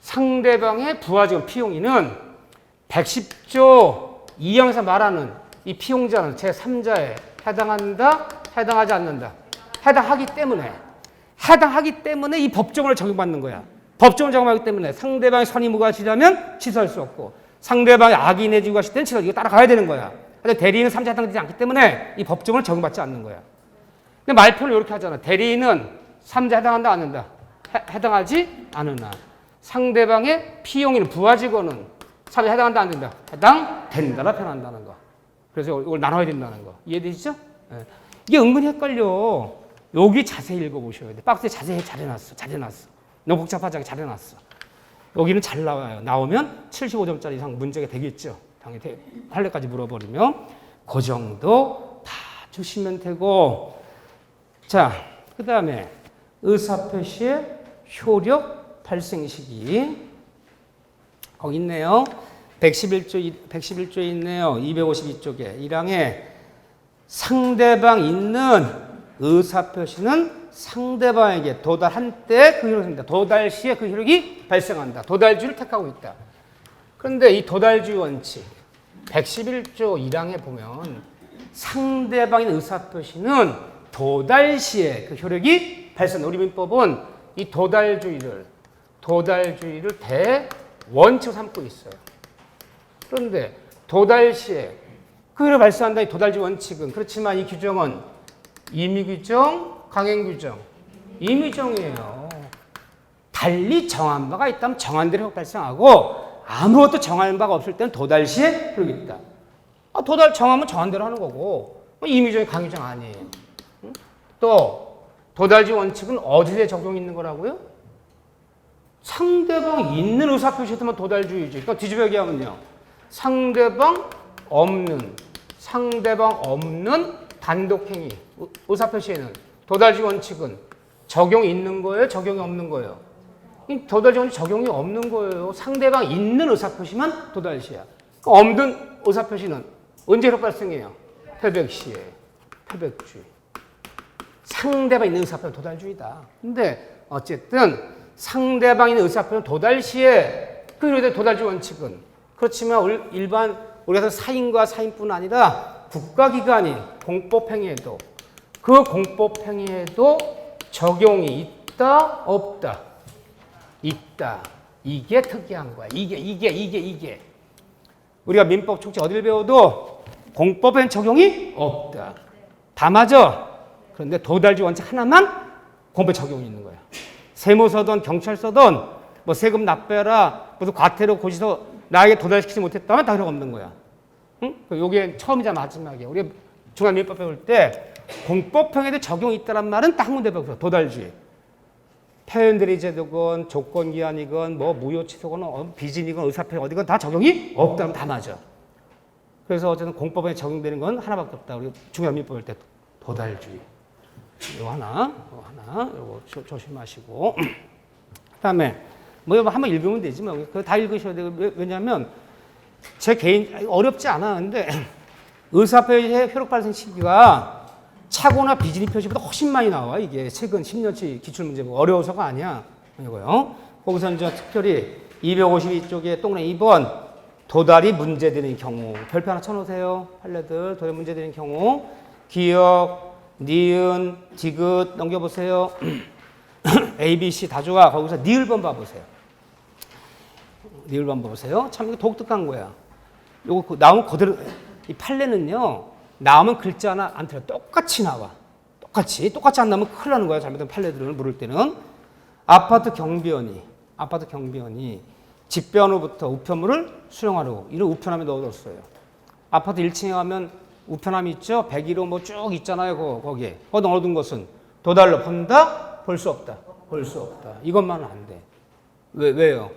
상대방의 부하직원 피용인은 110조 2항에서 말하는 이 피용자는 제3자에 해당한다, 해당하지 않는다. 해당하기 때문에 이 법정을 적용받는 거야. 법정을 적용하기 때문에 상대방의 선의 무과실이라면 취소할 수 없고 상대방의 악의 내지 유과실 때는 취소. 이거 따라가야 되는 거야. 근데 대리인은 3자에 해당되지 않기 때문에 이 법정을 적용받지 않는 거야. 근데 말표를 이렇게 하잖아. 대리인은 3자에 해당한다, 안 한다? 해당하지 않으나. 상대방의 피용인 부하 직원은 3자에 해당한다, 안 된다? 해당된다라 표현한다는 거. 그래서 이걸 나눠야 된다는 거. 이해되시죠? 네. 이게 은근히 헷갈려. 여기 자세히 읽어보셔야 돼. 박스에 자세히 잘해놨어. 너무 복잡하지 않게 잘해놨어. 여기는 잘 나와요. 나오면 75점짜리 이상 문제가 되겠죠. 당연히 할래까지 물어버리면 그 정도 다 주시면 되고 자, 그 다음에 의사표시의 효력 발생 시기 거기 있네요. 111조에 있네요. 252쪽에 1항에 상대방 있는 의사표시는 상대방에게 도달한 때 그 효력이 생긴다. 도달 시에 그 효력이 발생한다. 도달주의를 택하고 있다. 그런데 이 도달주의 원칙 111조 1항에 보면 상대방의 의사표시는 도달 시에 그 효력이 발생한다. 우리 민법은 이 도달주의를 대원칙으로 삼고 있어요. 그런데 도달 시에 그 효력이 발생한다. 이 도달주의 원칙은 그렇지만 이 규정은 임의규정, 강행규정, 임의정이에요. 달리 정한 바가 있다면 정한 대로 발생하고 아무것도 정한 바가 없을 때는 도달 시에 효력이 있다. 도달 정하면 정한 대로 하는 거고 임의정이 강의정 아니에요. 또 도달지 원칙은 어디에 적용이 있는 거라고요? 상대방 있는 의사표시에서만 도달주의지. 그러니까 뒤집어 얘기하면요. 상대방 없는 단독행위 의사표시에는 도달지 원칙은 적용이 있는 거예요? 적용이 없는 거예요? 도달지 원칙 적용이 없는 거예요. 상대방 있는 의사표시만 도달시야. 없는 의사표시는 언제로 발생해요? 표백시에. 표백주의. 상대방 있는 의사표는 도달주의다. 근데 어쨌든 상대방 있는 의사표는 도달시에 그 도달주의 원칙은 그렇지만 일반 우리가 사인과 사인뿐 아니라 국가기관인 공법행위에도 그 공법행위에도 적용이 있다 없다? 있다. 이게 특이한 거야. 이게 우리가 민법 총칙 어딜 배워도 공법엔 적용이 없다. 다 맞아. 그런데 도달주의 원칙 하나만 공법에 적용이 있는 거야. 세무서든 경찰서든 뭐 세금 납부해라 무슨 과태료 고지서 나에게 도달시키지 못했다면 다 효력 없는 거야. 응? 요게 처음이자 마지막이야. 우리 중간 민법 배울 때 공법형에도 적용이 있다란 말은 딱 한 군데 배웠어. 도달주의. 표현들이 제도건 조건기한이건 뭐 무효취소건 비진이건 의사표현 어디건 다 적용이 없다면 다 맞아. 그래서 어쨌든 공법에 적용되는 건 하나밖에 없다. 우리 중요한 민법 할 때 도달주의. 이거 하나, 이거 조심하시고. 그다음에 뭐 한번 읽으면 되지 뭐. 그거 다 읽으셔야 돼요. 왜냐하면 제 개인 어렵지 않아. 근데 의사표현의 효력 발생 시기가 차고나 비진이 표시보다 훨씬 많이 나와. 이게 최근 10년치 기출문제고 어려워서가 아니야. 이거요. 거기서 이제 특별히 252쪽에 동네 2번 도달이 문제되는 경우 별표 하나 쳐놓으세요. 판례들 도달이 문제되는 경우 기역, 니은, 디귿 넘겨보세요. A, B, C 다 좋아. 거기서 니을번 봐보세요. 니을번 봐보세요. 참 이거 독특한 거야. 요거 나오면 그대로 이 판례는요. 나오면 글자 하나 안 틀려. 똑같이 나와. 똑같이 안 나오면 큰일 나는 거야. 잘못된 판례들을 물을 때는. 아파트 경비원이 집변후부터 우편물을 수령하려고 이런 우편함에 넣어뒀어요. 아파트 1층에 가면 우편함이 있죠. 101호 뭐 쭉 있잖아요. 거기에. 넣어둔 것은 도달로 본다? 볼 수 없다. 볼 수 없다. 이것만은 안 돼. 왜요?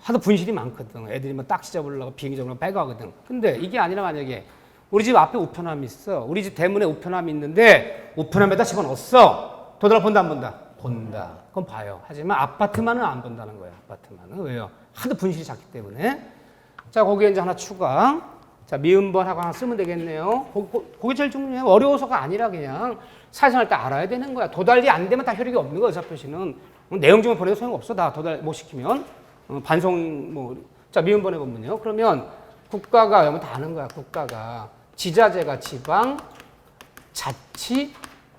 하도 분실이 많거든. 애들이 뭐 딱지 잡으려고 비행기 잡으려고 빼가거든. 근데 이게 아니라 만약에 우리 집 앞에 우편함이 있어. 우리 집 대문에 우편함이 있는데 우편함에다 집어넣었어. 도달로 본다 안 본다? 본다. 그건 봐요. 하지만 아파트만은 안 본다는 거예요. 아파트만은. 왜요? 하도 분실이 작기 때문에. 자, 거기에 이제 하나 추가. 자, 미음번 하고 하나 쓰면 되겠네요. 그게 제일 중요해요. 어려워서가 아니라 그냥 사회생활 때 알아야 되는 거야. 도달이 안 되면 다 효력이 없는 거야. 의사표시는. 내용증을 보내도 소용없어. 다 도달 못 시키면. 반송 뭐. 자, 미음번 해보면요. 그러면 국가가 여러분 다 아는 거야. 국가가. 지자체가 지방, 자치,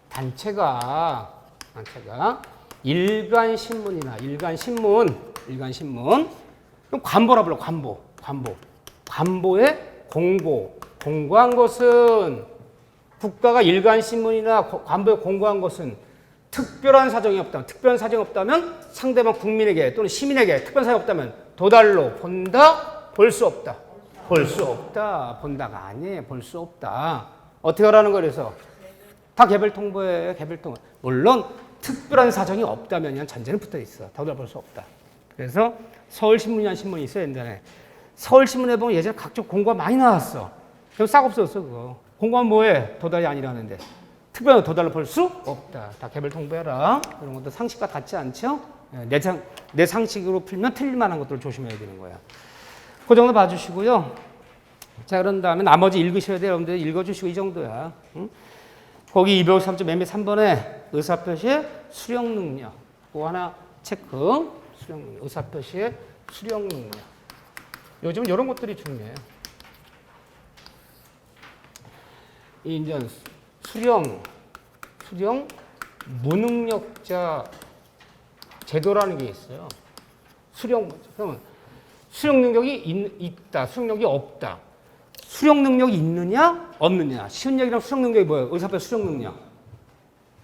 단체가 일간 신문이나 일간 신문 그럼 관보라 불러. 관보에 공고한 것은 국가가 일간 신문이나 관보에 공고한 것은 특별한 사정이 없다면 상대방 국민에게 또는 시민에게 특별한 사정이 없다면 도달로 본다, 볼 수 없다. 볼 수 없다. 본다가 아니에요. 볼 수 없다. 어떻게 하라는 거래서 다 개별 통보예요. 물론 특별한 사정이 없다면 전제는 붙어 있어. 도달 볼 수 없다. 그래서 서울신문이라는 신문이 있어요. 옛날에. 서울신문에 보면 예전에 각종 공고가 많이 나왔어. 그럼 싹 없었어. 그거. 공고는 뭐해? 도달이 아니라는데. 특별한 도달로 볼 수 없다. 다 개별 통보해라. 이런 것도 상식과 같지 않죠? 내 상식으로 풀면 틀릴 만한 것들을 조심해야 되는 거야. 그 정도 봐주시고요. 자, 그런 다음에 나머지 읽으셔야 돼요. 여러분들 읽어주시고 이 정도야. 응? 거기 253점 맨 3번에 의사표시의 수령 능력. 그거 하나 체크. 수령 능력. 의사표시의 수령 능력. 요즘은 이런 것들이 중요해요. 이 이제 수령 무능력자 제도라는 게 있어요. 그러면 수령 능력이 있다, 수령 능력이 없다. 수령 능력이 있느냐, 없느냐. 쉬운 얘기랑 수령 능력이 뭐예요? 의사표 수령 능력.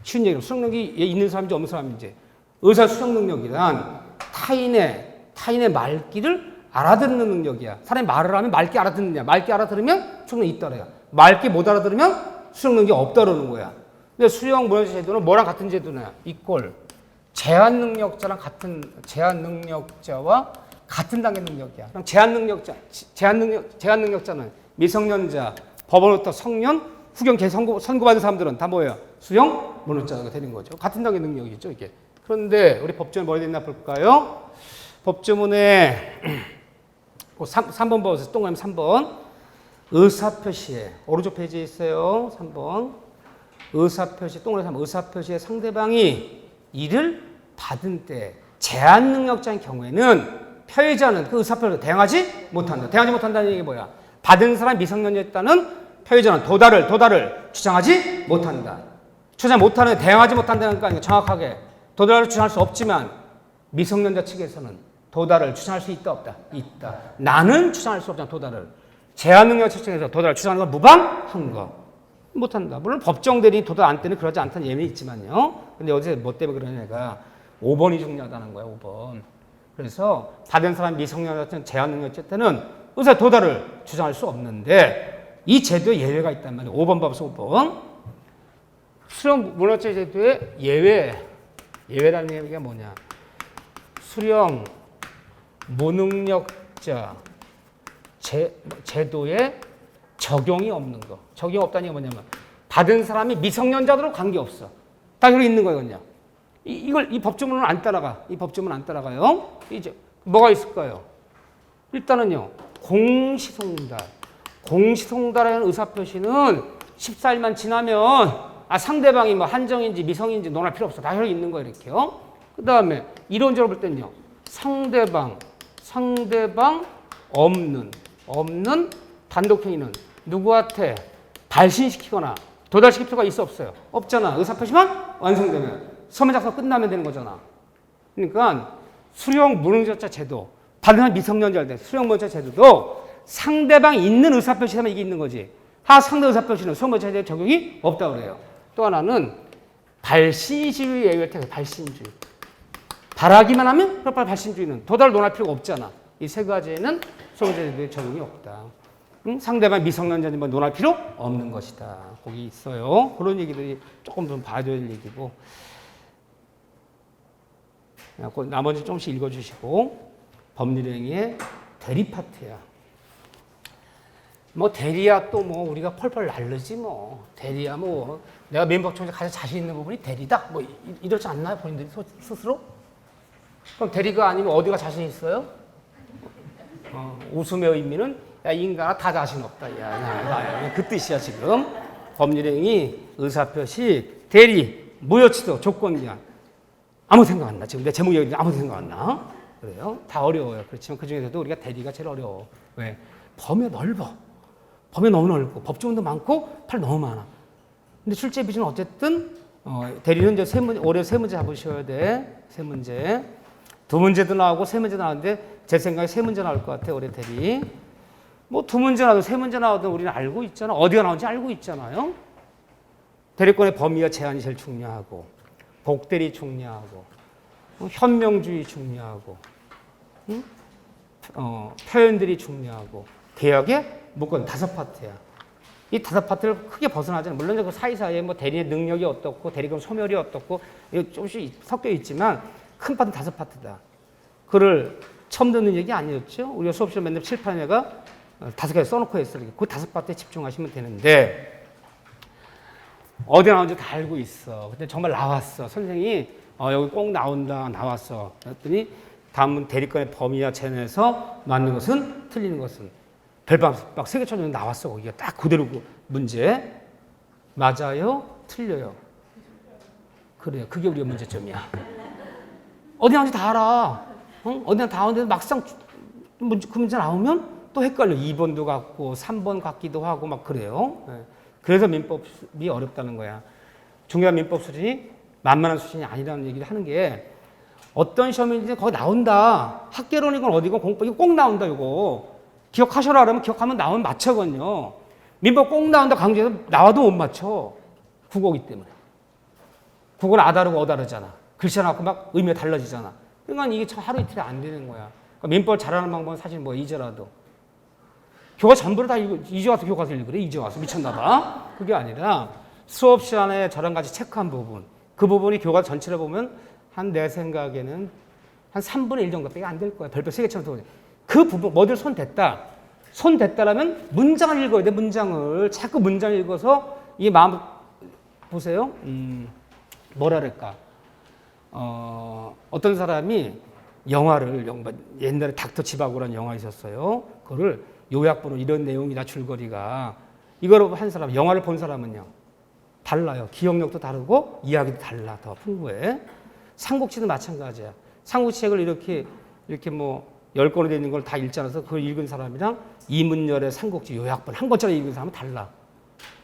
쉬운 얘기랑 수령 능력이 있는 사람인지 없는 사람인지. 의사 수령 능력이란 타인의 말귀를 알아듣는 능력이야. 사람이 말을 하면 말귀 알아듣느냐. 말귀 알아들으면 수령 능력이 있다래요. 말귀 못 알아들으면 수령 능력이 없다라는 거야. 근데 수령 문화재 제도는 뭐랑 같은 제도냐? 이꼴 제한 능력자와 같은 단계 능력이야. 그럼 제한 능력자는 미성년자, 법원부터 성년, 후견 선고받은 사람들은 다 뭐예요? 수용 문화자가 되는 거죠. 같은 단계 능력이죠, 이게. 그런데 우리 법조문에 뭐가 있나 볼까요? 법조문에 3번 보세요. 동그라미 3번. 의사표시에 오른쪽 페이지에 있어요. 3번. 의사표시, 동그라미 3번. 의사표시에 상대방이 이를 받은 때 제한 능력자인 경우에는 표의자는 그 의사표를 대항하지 못한다. 대항하지 못한다는 얘기 뭐야? 받은 사람이 미성년자였다는 표의자는 도달을 주장하지 못한다. 주장 못하는, 대항하지 못한다는 거 아니에요. 정확하게. 도달을 주장할 수 없지만 미성년자 측에서는 도달을 주장할 수 있다, 없다? 있다. 나는 주장할 수 없잖아, 도달을. 제한 능력자 측에서 도달을 주장하는 건 무방한 거. 못한다. 물론 법정 대리인 도달 안 때는 그러지 않다는 예민이 있지만요. 근데 어제 뭐 때문에 그러냐가 5번이 중요하다는 거야, 5번. 그래서 받은 사람 미성년자 제한 능력자 때는 의사 도달을 주장할 수 없는데 이 제도에 예외가 있단 말이에요. 5번 봐보세요, 5번. 수령 문어체 제도의 예외라는 얘기가 뭐냐? 수령 무능력자 제도에 적용이 없는 거. 적용이 없다는 게 뭐냐면 받은 사람이 미성년자들하고 관계없어. 다 여기 있는 거예요, 그냥. 이 법조문은 안 따라가. 이 법조문 안 따라가요. 이제 뭐가 있을까요? 일단은요. 공시송달. 공시송달이라는 의사표시는 14일만 지나면 상대방이 뭐 한정인지 미성인지 논할 필요 없어. 다 여기 있는 거예요, 이렇게요. 그 다음에 이론적으로 볼 때는요. 상대방 없는 단독행위는 누구한테 발신시키거나 도달시킬 필요가 있어 없어요? 없잖아. 의사표시만 완성되면 서면 작성 끝나면 되는 거잖아. 그러니까 수령 무능력자 제도 받으면 미성년자일 때 수령 무능력자 제도도 상대방이 있는 의사표시라면 이게 있는 거지. 상대 의사표시는 수령 무능력자 제도에 적용이 없다고 그래요. 또 하나는 발신주의 예외 택 발신주의. 바라기만 하면 발신주의는 도달 논할 필요가 없잖아. 이 세 가지에는 수령 무능력자 제도에 적용이 없다. 상대방 미성년자는 뭐 논할 필요 없는 것이다. 거기 있어요. 그런 얘기들이 조금 좀 봐야 될 얘기고. 나머지 조금씩 읽어주시고. 법률행위의 대리 파트야. 뭐 대리야 또 뭐 우리가 펄펄 날르지 뭐. 대리야 뭐 내가 민법총재 가장 자신 있는 부분이 대리다. 뭐 이렇지 않나요? 본인들이 스스로? 그럼 대리가 아니면 어디가 자신 있어요? 웃음의 의미는 야, 인간아 다 자신 없다. 야, 그 뜻이야, 지금. 법률행위, 의사표시, 대리, 무효취소, 조건기한. 아무 생각 안 나. 지금 내 제목 얘기 아무 생각 안 나. 그래요? 다 어려워요. 그렇지만 그 중에서도 우리가 대리가 제일 어려워. 왜? 범위 넓어. 범위 너무 넓고, 법조문도 많고, 팔 너무 많아. 근데 출제 비중은 어쨌든, 대리는 이제 올해 세 문제 잡으셔야 돼. 세 문제. 두 문제도 나오고, 세 문제도 나오는데, 제 생각에 세 문제 나올 것 같아, 올해 대리. 뭐 두 문제 나와도 세 문제 나와도 우리는 알고 있잖아. 어디가 나오는지 알고 있잖아요. 대리권의 범위와 제한이 제일 중요하고, 복대리 중요하고, 현명주의 중요하고, 표현들이 중요하고, 개혁의 목건 5파트야. 이 5파트를 크게 벗어나잖아. 물론 그 사이사이에 뭐 대리의 능력이 어떻고, 대리권 소멸이 어떻고, 이거 조금씩 섞여 있지만, 큰 파트는 5파트다. 그를 처음 듣는 얘기 아니었죠? 우리가 수업시간 맨날 칠판에가 5개 써놓고 했어요. 그 5파트에 집중하시면 되는데, 어디 나오는지 다 알고 있어. 근데 정말 나왔어. 선생님이 여기 꼭 나왔어. 그랬더니 다음은 대리권의 범위와 제한에서 맞는 것은 틀리는 것은 별박 3개 쳐주면 나왔어. 거기가 딱 그대로 문제. 맞아요? 틀려요? 그래요. 그게 우리의 문제점이야. 어디 나오는지 다 알아. 어디나 다 오는데 막상 그 문제 나오면 또 헷갈려. 2번도 같고 3번 같기도 하고 막 그래요. 그래서 민법이 어렵다는 거야. 중요한 민법 수준이 만만한 수준이 아니라는 얘기를 하는 게 어떤 시험인지 거기 나온다. 학개론이건 어디건 공법 이거 꼭 나온다. 이거 기억하셔라 그러면 기억하면 나오면 맞춰거든요. 민법 꼭 나온다 강조해서 나와도 못 맞춰. 국어기 때문에. 국어는 아다르고 어다르잖아. 글씨 나왔고 막 의미가 달라지잖아. 그러니까 이게 하루 이틀이 안 되는 거야. 그러니까 민법을 잘하는 방법은 사실 뭐 이제라도. 교과 전부를 다 읽어. 이제 와서 교과서를 읽으래. 이제 와서 미쳤나 봐. 그게 아니라 수업 시간에 저랑 같이 체크한 부분. 그 부분이 교과 전체를 보면 한 내 생각에는 한 3분의 1 정도밖에 안 될 거야. 별표 3개처럼 들어오네. 그 부분, 뭐들 손 댔다. 손 댔다라면 문장을 읽어야 돼. 문장을. 자꾸 문장을 읽어서 이 마음 보세요. 뭐라 그럴까. 어떤 사람이 영화를 옛날에 닥터 지바고라는 영화 있었어요. 그거를 요약본으로 이런 내용이다 줄거리가 이거로 한 사람 영화를 본 사람은요 달라요. 기억력도 다르고 이야기도 달라. 더 풍부해. 삼국지도 마찬가지야. 삼국지책을 이렇게 뭐 10권으로 되어 있는 걸 다 읽지 않아서 그걸 읽은 사람이랑 이문열의 삼국지 요약본 한 권짜리 읽은 사람은 달라.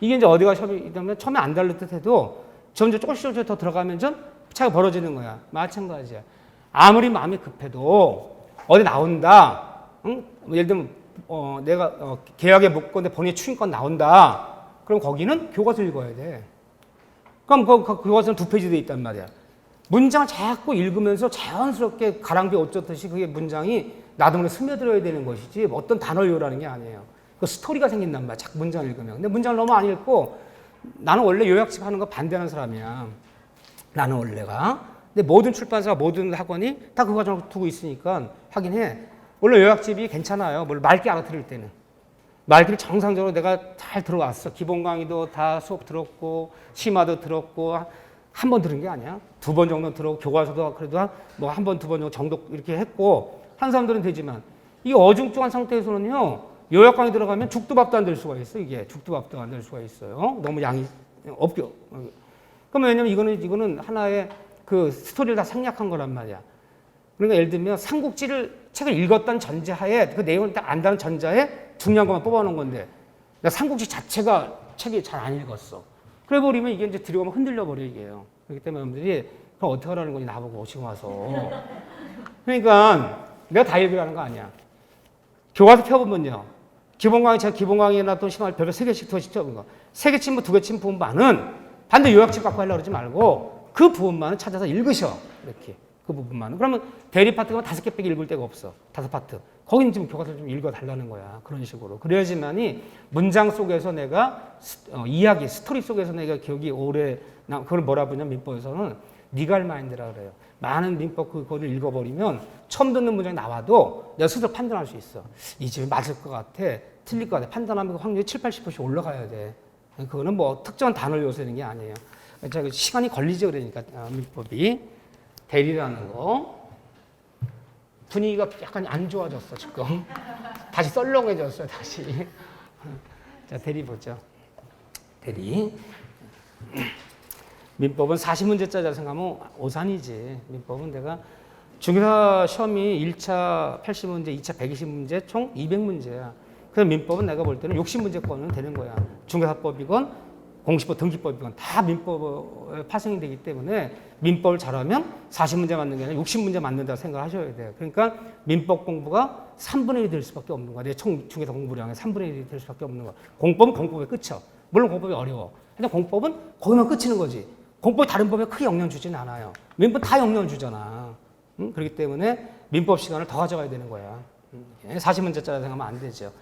이게 이제 어디가 시험이냐면 처음에 안 다를 듯 해도 점점 조금씩 더 들어가면 좀 차이가 벌어지는 거야. 마찬가지야. 아무리 마음이 급해도 어디 나온다. 응? 예를 들면 내가 계약의 목건데 본인의 추인권 나온다. 그럼 거기는 교과서 읽어야 돼. 그럼 그 교과서는 2페이지 돼 있단 말이야. 문장을 자꾸 읽으면서 자연스럽게 가랑비 옷 젖듯이 그게 문장이 나도 모르게 스며들어야 되는 것이지 어떤 단어를 요라는 게 아니에요. 그 스토리가 생긴단 말이야. 자꾸 문장을 읽으면. 근데 문장을 너무 안 읽고 나는 원래 요약집 하는 거 반대하는 사람이야. 나는 원래가. 근데 모든 출판사가 모든 학원이 다 그 과정을 두고 있으니까 하긴 해. 원래 요약집이 괜찮아요. 뭘 맑게 알아들을 때는. 맑게 정상적으로 내가 잘 들어왔어. 기본 강의도 다 수업 들었고 심화도 들었고 한 번 들은 게 아니야. 2번 정도 들었고 교과서도 그래도 뭐 한 번, 2번 정도 이렇게 했고 한 사람들은 되지만 이 어중쩡한 상태에서는요. 요약 강의 들어가면 죽도 밥도 안 될 수가 있어. 이게 죽도 밥도 안 될 수가 있어요. 너무 양이 없겨. 그러면 왜냐면 이거는 하나의 그 스토리를 다 생략한 거란 말이야. 그러니까 예를 들면 삼국지를 책을 읽었다는 전제하에 그 내용을 딱 안다는 전제하에 중요한 것만 뽑아놓은 건데 나 삼국지 자체가 책이 잘 안 읽었어. 그래 버리면 이게 이제 들어가면 흔들려 버려 이게요. 그렇기 때문에 여러분들이 그럼 어떻게 하라는 거니 나보고 지금 와서. 그러니까 내가 다 읽으라는 거 아니야. 교과서 펴보면요. 기본 강의 제가 기본 강의나 또 시간을 별로 3개씩 2개씩 펴본 거. 3개 침부 2개 침 부분만은 반대 요약집 갖고 하려고 그러지 말고 그 부분만은 찾아서 읽으셔. 이렇게. 그 부분만은. 그러면 대리 파트가 5개 빼기 읽을 데가 없어. 5파트. 거기는 지금 교과서를 좀 읽어달라는 거야. 그런 식으로. 그래야지만이 문장 속에서 내가 이야기, 스토리 속에서 내가 기억이 오래, 그걸 뭐라 부르냐면 민법에서는 니갈 마인드라 그래요. 많은 민법 그거를 읽어버리면 처음 듣는 문장이 나와도 내가 스스로 판단할 수 있어. 이 집이 맞을 것 같아. 틀릴 것 같아. 판단하면 확률이 7, 80%씩 올라가야 돼. 그거는 뭐 특정한 단어를 요새는 게 아니에요. 시간이 걸리죠. 그러니까 민법이. 대리라는 거. 분위기가 약간 안 좋아졌어 지금. 다시 썰렁해졌어요 다시. 자 대리 보죠. 대리. 민법은 40문제짜리 생각하면 오산이지. 민법은 내가 중개사 시험이 1차 80문제, 2차 120문제, 총 200문제야. 그래서 민법은 내가 볼 때는 60문제권은 되는 거야. 중개사법이건 공시법, 등기법이건 다 민법에 파생이 되기 때문에 민법을 잘하면 40문제 맞는 게 아니라 60문제 맞는다고 생각을 하셔야 돼요. 그러니까 민법 공부가 3분의 1이 될 수밖에 없는 거야. 내 총 중개사 공부량의 3분의 1이 될 수밖에 없는 거야. 공법은 공법에 끝이야. 물론 공법이 어려워. 근데 공법은 거기만 끝이는 거지. 공법이 다른 법에 크게 영향 주지는 않아요. 민법 다 영향 주잖아. 그렇기 때문에 민법 시간을 더 가져가야 되는 거야. 40문제짜리 생각하면 안 되죠.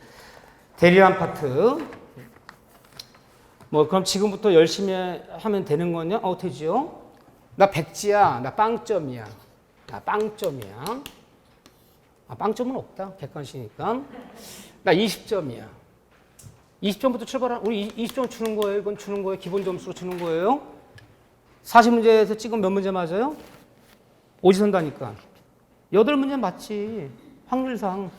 대리란 파트. 뭐 그럼 지금부터 열심히 하면 되는 거냐? 되지요. 나 백지야. 나 빵점이야. 나 빵점이야. 빵점은 없다. 객관식이니까. 나 20점이야. 20점부터 출발한 우리 20점 주는 거예요. 이건 주는 거예요. 기본 점수로 주는 거예요. 40문제에서 찍으면 몇 문제 맞아요? 오지선다니까. 8문제 맞지. 확률상.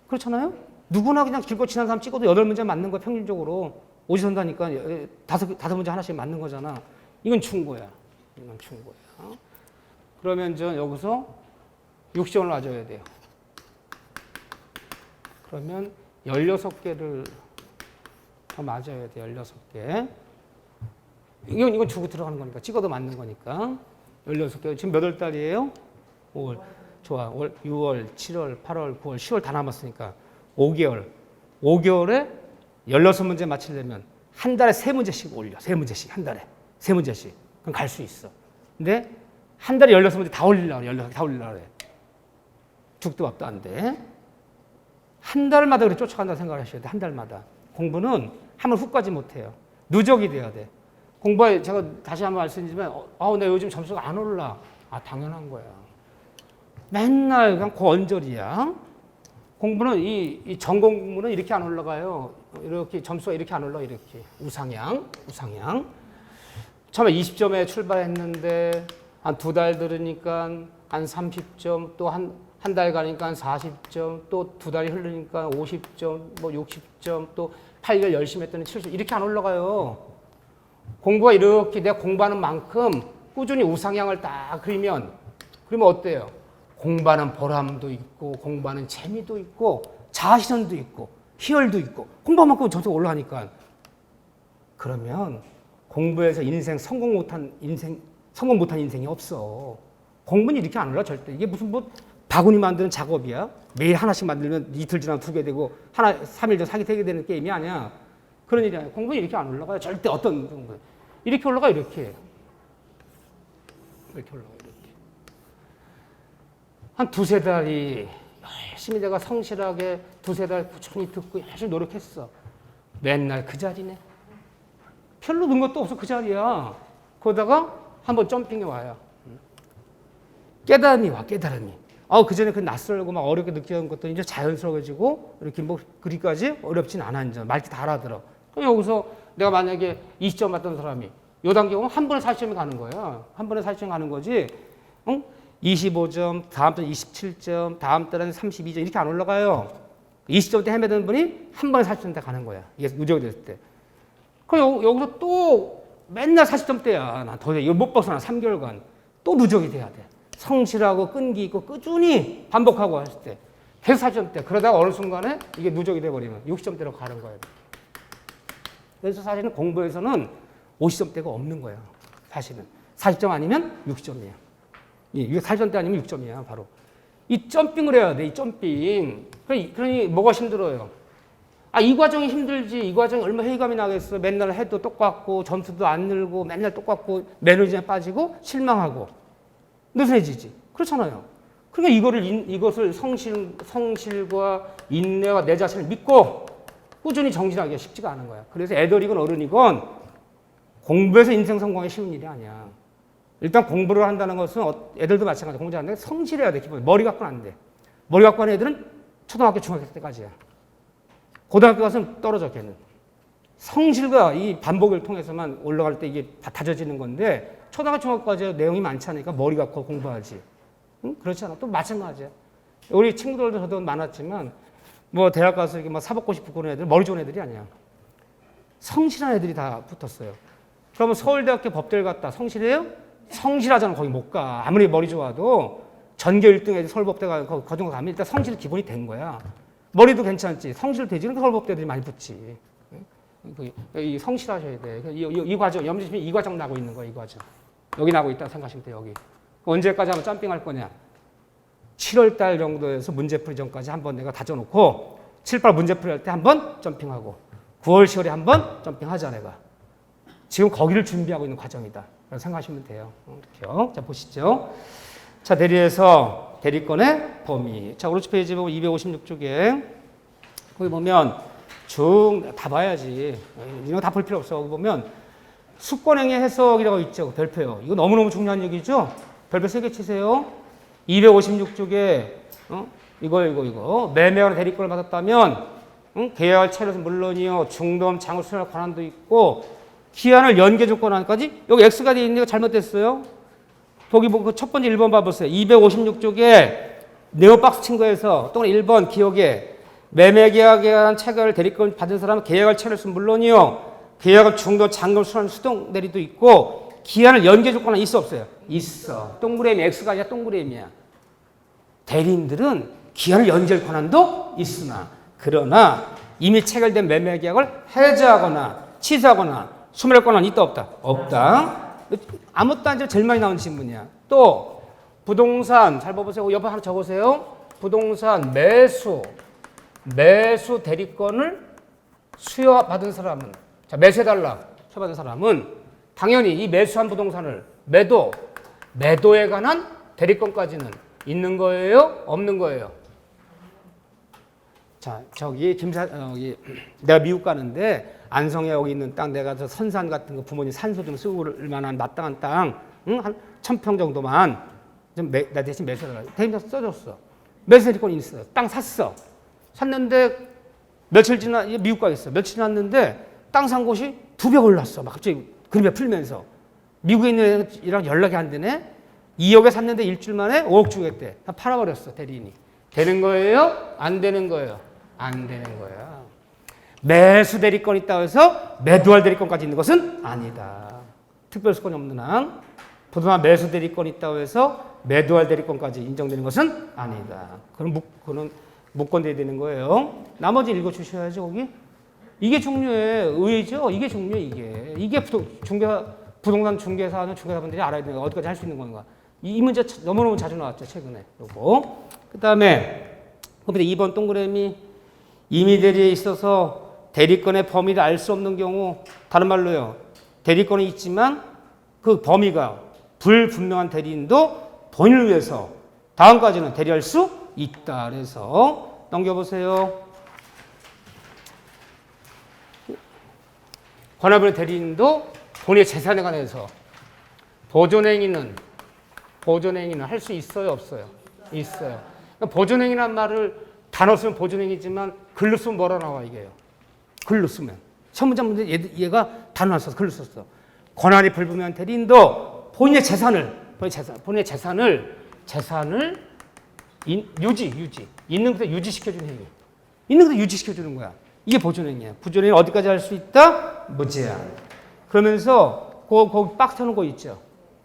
그렇잖아요? 누구나 그냥 길고 지난 사람 찍어도 8문제 맞는 거야. 평균적으로. 오지선다니까 5문제 하나씩 맞는 거잖아. 이건 준 거야. 이건 준 거야. 그러면 저 여기서 60점을 맞아야 돼요. 그러면 16개를 더 맞아야 돼. 16개. 이건 주고 들어가는 거니까. 찍어도 맞는 거니까. 16개. 지금 몇 월 달이에요? 5월. 좋아. 6월, 7월, 8월, 9월, 10월 다 남았으니까 5개월. 5개월에 16문제 맞추려면 한 달에 3문제씩 올려. 3문제씩. 한 달에. 3문제씩. 그럼 갈 수 있어. 근데 한 달에 16문제 다 올리려고 그래. 16개 다 올리려고 그래. 죽도 밥도 안 돼. 한 달마다 그렇게 쫓아간다고 생각을 하셔야 돼. 한 달마다. 공부는 하면 훅 가지 못해요. 누적이 돼야 돼. 공부에 제가 다시 한번 말씀드리지만 나 요즘 점수가 안 올라. 당연한 거야. 맨날 그냥 고언절이야. 공부는 이 전공 공부는 이렇게 안 올라가요. 이렇게 점수가 이렇게 안 올라. 이렇게 우상향. 처음에 20점에 출발했는데 한 2달 들으니까 한 30점, 또 한 달 가니까 한 40점, 또 2달이 흐르니까 50점, 뭐 60점, 또 8개월 열심히 했더니 70점. 이렇게 안 올라가요. 공부가 이렇게 내가 공부하는 만큼 꾸준히 우상향을 딱 그러면 어때요? 공부하는 보람도 있고, 공부하는 재미도 있고, 자신도 있고, 희열도 있고, 공부한 만큼 점수가 올라가니까. 그러면 공부해서 성공 못한 인생이 없어. 공부는 이렇게 안 올라, 절대. 이게 무슨 바구니 만드는 작업이야? 매일 하나씩 만들면 이틀 지나면 2개 되고, 3일 전 4개 되게 되는 게임이 아니야. 그런 일이 아니야. 공부는 이렇게 안 올라가요. 절대 어떤 공부. 이렇게 올라가, 이렇게. 이렇게 올라가, 이렇게. 한 2-3달이 열심히 내가 성실하게 2-3달 꾸준히 듣고 열심히 노력했어. 맨날 그 자리네. 별로 넣은 것도 없어. 그 자리야. 그러다가 한번 점핑해 와요. 깨달음이 와, 깨달음이. 그전에 그 낯설고 막 어렵게 느끼는 것도 이제 자연스러워지고, 이렇게 뭐 그리까지 어렵진 않아, 이제. 말기 다 알아들어. 그럼 여기서 내가 만약에 20점 맞던 사람이, 요 단계면 한 번에 40점이 가는 거야. 한 번에 40점이 가는 거지. 25점, 다음 달에 27점, 다음 달에는 32점, 이렇게 안 올라가요. 20점 때 헤매던 분이 한 번에 40점대 가는 거야. 이게 누적이 됐을 때. 그럼 여기서 또 맨날 40점대야. 나 도저히 이거 못 벗어나. 3개월간. 또 누적이 돼야 돼. 성실하고 끈기 있고 꾸준히 반복하고 했을 때. 계속 40점대. 그러다가 어느 순간에 이게 누적이 돼버리면 60점대로 가는 거예요. 그래서 사실은 공부에서는 50점대가 없는 거야. 사실은. 40점 아니면 60점이야. 이게 40점대 아니면 6점이야. 바로. 이 점핑을 해야 돼. 이 점핑. 그러니 뭐가 힘들어요? 이 과정이 힘들지. 이 과정이 얼마나 회의감이 나겠어. 맨날 해도 똑같고 점수도 안 늘고 맨날 똑같고 매너리즘에 빠지고 실망하고 느슨해지지. 그렇잖아요. 그러니까 이것을 성실과 인내와 내 자신을 믿고 꾸준히 정진하기가 쉽지가 않은 거야. 그래서 애들이건 어른이건 공부에서 인생 성공하기 쉬운 일이 아니야. 일단 공부를 한다는 것은 애들도 마찬가지야. 공부 잘하는데 성실해야 돼. 기본. 머리 갖고는 안 돼. 머리 갖고 하는 애들은 초등학교, 중학교 때까지야. 고등학교 가서는 떨어져, 걔는. 성실과 이 반복을 통해서만 올라갈 때 이게 다 다져지는 건데 초등학교, 중학교까지 내용이 많지 않으니까 머리 갖고 공부하지. 응? 그렇지 않아. 또 마찬가지야. 우리 친구들도 저도 많았지만 뭐 대학 가서 이렇게 막 사법고시 붙고는 애들 머리 좋은 애들이 아니야. 성실한 애들이 다 붙었어요. 그러면 서울대학교 법대를 갔다. 성실해요? 성실하잖아. 거기 못 가. 아무리 머리 좋아도 전교 1등 애들 서울법대 가고 그 정도 가면 일단 성실 기본이 된 거야. 머리도 괜찮지. 성실 되지. 그러니까 서울법대들이 많이 붙지. 이 성실하셔야 돼. 이 과정, 염지심이 이 과정 나고 있는 거야. 이 과정. 여기 나고 있다고 생각하시면 돼. 여기. 언제까지 한번 점핑할 거냐. 7월 달 정도에서 문제풀이 전까지 한번 내가 다져놓고 7, 8 문제풀이 할 때 한번 점핑하고 9월, 10월에 한번 점핑하자 내가. 지금 거기를 준비하고 있는 과정이다. 라고 생각하시면 돼요. 이렇게요. 자, 보시죠. 자, 대리에서 대리권의 범위. 자, 오른쪽 페이지 보면 256쪽에 거기 보면 쭉 다 봐야지. 이런 거 다 볼 필요 없어. 거기 보면 수권행위 해석이라고 있죠. 별표요. 이거 너무너무 중요한 얘기죠. 별표 3개 치세요. 256쪽에 이거 매매하는 대리권을 받았다면 계약할 차례에서 물론이요. 중도금 장을 수행할 권한도 있고 기한을 연계 조건까지 여기 X가 되어 있는 게 잘못됐어요. 거기 그 첫 번째 1번 봐보세요. 256쪽에 네오박스 친구에서 또는 1번 기억에 매매 계약에 관한 체결 대리권 받은 사람은 계약할 차례에서 물론이요. 계약을 중도 잔금 수령 수동 대리도 있고 기한을 연계 조건은 있어 없어요? 있어. 동그라미 X가 아니라 동그라미야. 대리인들은 기한을 연기할 권한도 있으나 그러나 이미 체결된 매매 계약을 해지하거나 취소하거나 소멸할 권한은 있다 없다? 없다. 아무것도 아니라 제일 많이 나오는 질문이야. 또 부동산 잘 봐보세요. 옆에 하나 적으세요. 부동산 매수 대리권을 수여받은 사람은 매수해달라 수여받은 사람은 당연히 이 매수한 부동산을 매도에 관한 대리권까지는 있는 거예요? 없는 거예요? 자, 저기 내가 미국 가는데 안성에 여기 있는 땅 내가 저 선산 같은 거 부모님 산소 좀 쓰고 올 만한 마땅한 땅, 한 1000평 정도만 좀 나 대신 매수해달라. 대리인한테 써줬어. 매수 대리권이 있어요. 땅 샀는데 며칠 지나 미국 가겠어. 며칠 지났는데 땅 산 곳이 2배 올랐어. 막 갑자기 그림에 풀면서 미국에 있는 애랑 연락이 안 되네. 2억에 샀는데 일주일 만에 5억 주겠대. 다 팔아버렸어 대리인이. 되는 거예요? 안 되는 거예요? 안 되는 거야. 매수 대리권 있다고 해서 매도할 대리권까지 있는 것은 아니다. 특별수권이 없는 한 부동산 매수 대리권 있다고 해서 매도할 대리권까지 인정되는 것은 아니다. 그건 무권돼야 되는 거예요. 나머지 읽어주셔야죠. 거기. 이게 중요해. 의외죠. 이게 중요해. 이게 부동산 중개사는 중개사분들이 알아야 되는 거 어디까지 할 수 있는 건가. 이 문제 너무너무 자주 나왔죠. 최근에. 요거. 그 다음에 2번 동그라미 임의 대리에 있어서 대리권의 범위를 알 수 없는 경우 다른 말로요. 대리권이 있지만 그 범위가 불분명한 대리인도 본인을 위해서 다음까지는 대리할 수 있다. 그래서 넘겨보세요. 권한불명 대리인도 본인의 재산에 관해서 보존행위는 할 수 있어요, 없어요? 있어요. 그러니까 보존행위란 말을 단어 쓰면 보존행위지만 글로 쓰면 뭐라 나와 이게요? 글로 쓰면. 첫 문장 문제 얘가 단어 안 써서 글로 썼어. 권한이 불분명한 대리인도 본인의 재산을 유지. 있는 그대로 유지시켜주는 행위. 있는 그대로 유지시켜주는 거야. 이게 보존행위야. 보존행위 어디까지 할 수 있다? 무제한. 그러면서 거기 박스 쳐놓은 거 있죠.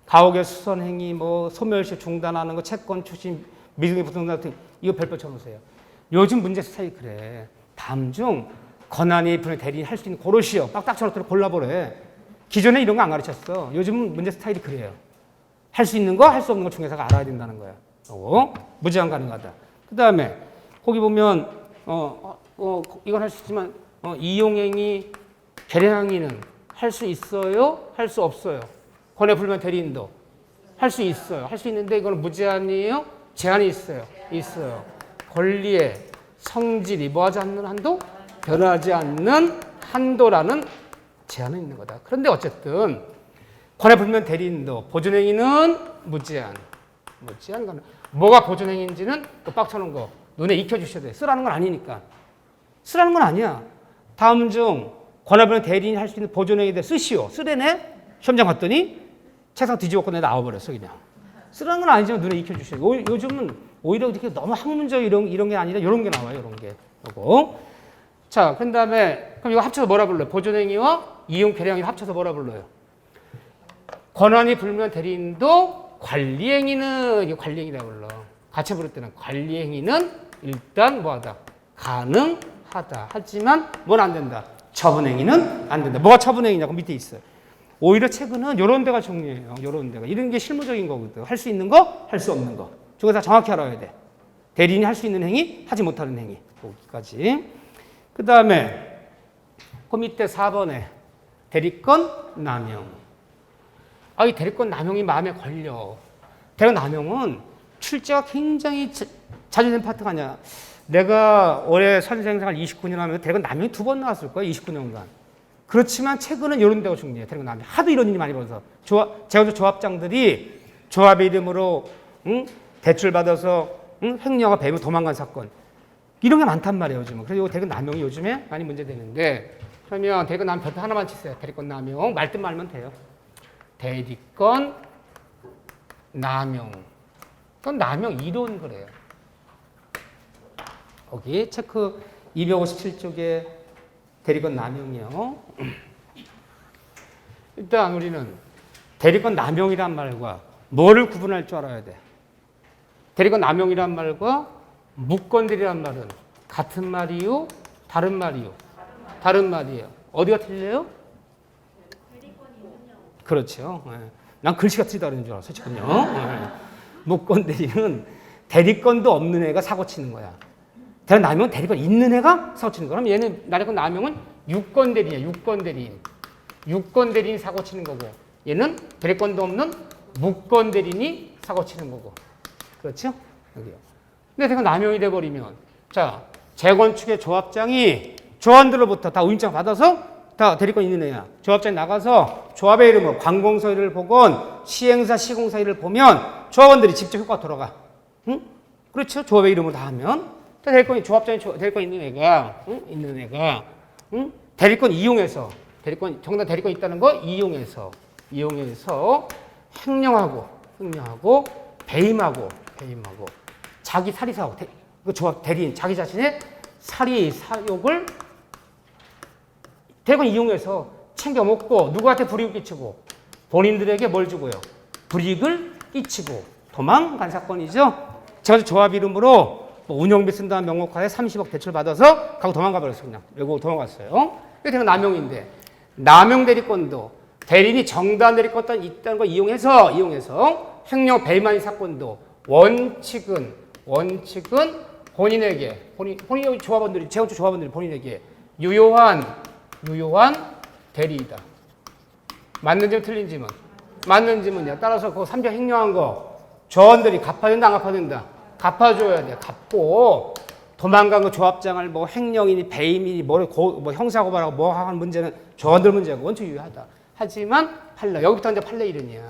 가옥의 수선행위, 뭐 소멸시 중단하는 거, 채권 추심, 미등기 부동산 같은 이거 별표 쳐놓으세요. 요즘 문제 스타일이 그래. 다음 중 권한이 불분명한 대리인 할 수 있는 고르시오. 딱 쳐놓도록 골라보래. 기존에 이런 거 안 가르쳤어. 요즘은 문제 스타일이 그래요. 할 수 있는 거, 할 수 없는 거 중에서가 알아야 된다는 거야. 무제한 가능하다. 그 다음에 거기 보면 이건 할 수 있지만 이용행위, 계량행위는 할 수 있어요? 할 수 없어요? 권해 불분명한 대리인도 할 수 있어요. 할 수 있는데 이거는 무제한이에요? 제한이 있어요. 있어요. 권리의 성질이 뭐하지 않는 한도? 변하지 않는 한도라는 제한은 있는 거다. 그런데 어쨌든 권해 불분명한 대리인도 보존행위는 무제한 거는 뭐가 보존행위인지는 또 빡쳐놓은 거 눈에 익혀주셔야 돼. 쓰라는 건 아니니까. 쓰라는 건 아니야. 다음 중 권해 불분명한 대리인이 할 수 있는 보존행위에 대해 쓰시오. 쓰래네? 시험장 갔더니 책상 뒤집었고 내가 나와버렸어 그냥. 쓰라는 건 아니지만 눈에 익혀주셔야 돼. 요즘은 오히려 이렇게 너무 학문적 이런 게 아니라 이런 게 나와요. 이런 게. 요거. 자, 그 다음에 그럼 이거 합쳐서 뭐라 불러요? 보존행위와 이용 계량행위 합쳐서 뭐라 불러요? 권한이 불분명한 대리인도 관리행위는 이게 관리행위라고 불러. 같이 부를 때는 관리행위는 일단 뭐하다? 가능하다. 하지만 뭔 안 된다? 처분행위는 안 된다. 뭐가 처분행위냐고 밑에 있어요. 오히려 최근은 이런 데가 중요해요. 이런 데가. 이런 게 실무적인 거거든. 할 수 있는 거, 할 수 없는 거. 저거 다 정확히 알아야 돼. 대리인이 할 수 있는 행위, 하지 못하는 행위. 거기까지. 그 다음에 그 밑에 4번에 대리권 남용. 이 대리권 남용이 마음에 걸려. 대리권 남용은 출제가 굉장히 자주 된 파트가 아니야. 내가 올해 선생생활 29년 하면 대리권 남용이 2번 나왔을 거야. 29년간. 그렇지만 최근은 이런 데가 중요해. 대리권 남용. 하도 이런 일이 많이 벌어서. 제가 조합장들이 조합의 이름으로 대출 받아서 횡령과 배임 도망간 사건. 이런 게 많단 말이에요, 요즘은. 그래서 대리권 남용이 요즘에 많이 문제되는데, 그러면 대리권 남용 별표 하나만 치세요. 대리권 남용. 말뜻 말면 돼요. 대리권 남용. 그건 남용 이론 그래요. 거기 체크 257쪽에 대리권 남용이요. 일단 우리는 대리권 남용이란 말과 뭐를 구분할 줄 알아야 돼. 대리권 남용이란 말과 무권대리란 말은 같은 말이요? 다른 말이요? 다른 말이에요. 어디가 틀려요? 그렇죠. 난 글씨가 틀리다 그러는 줄 알았어, 지금요. 무권대리는 대리권도 없는 애가 사고 치는 거야. 대리권 남용은 대리권 있는 애가 사고 치는 거야. 그럼 얘는 대리권 남용은 유권대리야, 유권대리인. 유권대리인이 사고 치는 거고, 얘는 대리권도 없는 무권대리인이 사고 치는 거고. 그렇죠? 여기요. 근데 대리권 남용이 돼버리면, 자, 재건축의 조합장이 조합원들로부터 다 우임장 받아서 다 대리권 있는 애야. 조합장이 나가서 조합의 이름으로 관공서일을 보건 시행사, 시공사일을 보면 조합원들이 직접 효과가 돌아가. 응? 그렇죠? 조합의 이름으로 다 하면. 대리권이 조합장이 대리권 있는 애가, 대리권 이용해서, 정당 대리권 있다는 거 이용해서 횡령하고, 배임하고, 자기 사리사욕, 그 조합 대리인, 자기 자신의 사리, 사욕을 대리권 이용해서 챙겨 먹고, 누구한테 불이익을 끼치고, 본인들에게 뭘 주고요? 불이익을 끼치고, 도망간 사건이죠? 제가 조합 이름으로 운영비 쓴다는 명목하에 30억 대출 받아서 가고 도망가 버렸어요. 그냥 외국으로 도망갔어요. 이게 대리권 남용인데, 남용 대리권도 대리인이 정당 대리권 있다는 걸 이용해서 횡령 배임한 사건도 원칙은 본인에게, 본인이 조합원들이, 재건축 조합원들이 본인에게 유효한 대리이다. 맞는지 틀린지는? 맞는지는요. 따라서 그 3조 횡령한 거 조합원들이 갚아야 된다, 안 갚아야 된다? 갚아줘야 돼. 갚고, 도망간 그 조합장을 뭐 횡령이니 배임이니 뭐 형사 고발하고 뭐 하는 문제는 조원들 문제고 원칙 유효하다. 하지만 판례 여기부터 이제 판례 이론이야.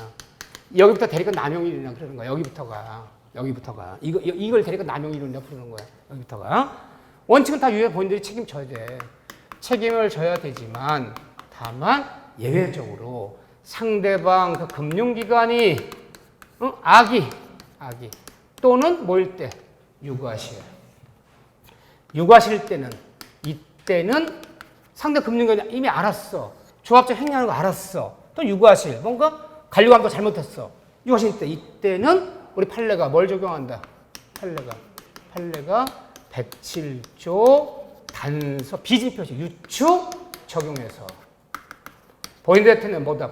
여기부터 대리가 남용 이론이야 그러는 거야. 여기부터가 이걸 대리가 남용 이론이라고 부르는 거야. 여기부터가 원칙은 다 유효해. 본인들이 책임져야 돼. 책임을 져야 되지만 다만 예외적으로 상대방 그 금융기관이 악의 또는 뭐일 때 유과실 때는 이때는 상대 금융기관이 이미 알았어. 조합장 행위하는 거 알았어. 또 유과실 뭔가 관리관 거 잘못했어. 유과실 때 이때는 우리 판례가 뭘 적용한다? 판례가 107조 단서 비진표시 유추 적용해서 본인들한테는 뭐다?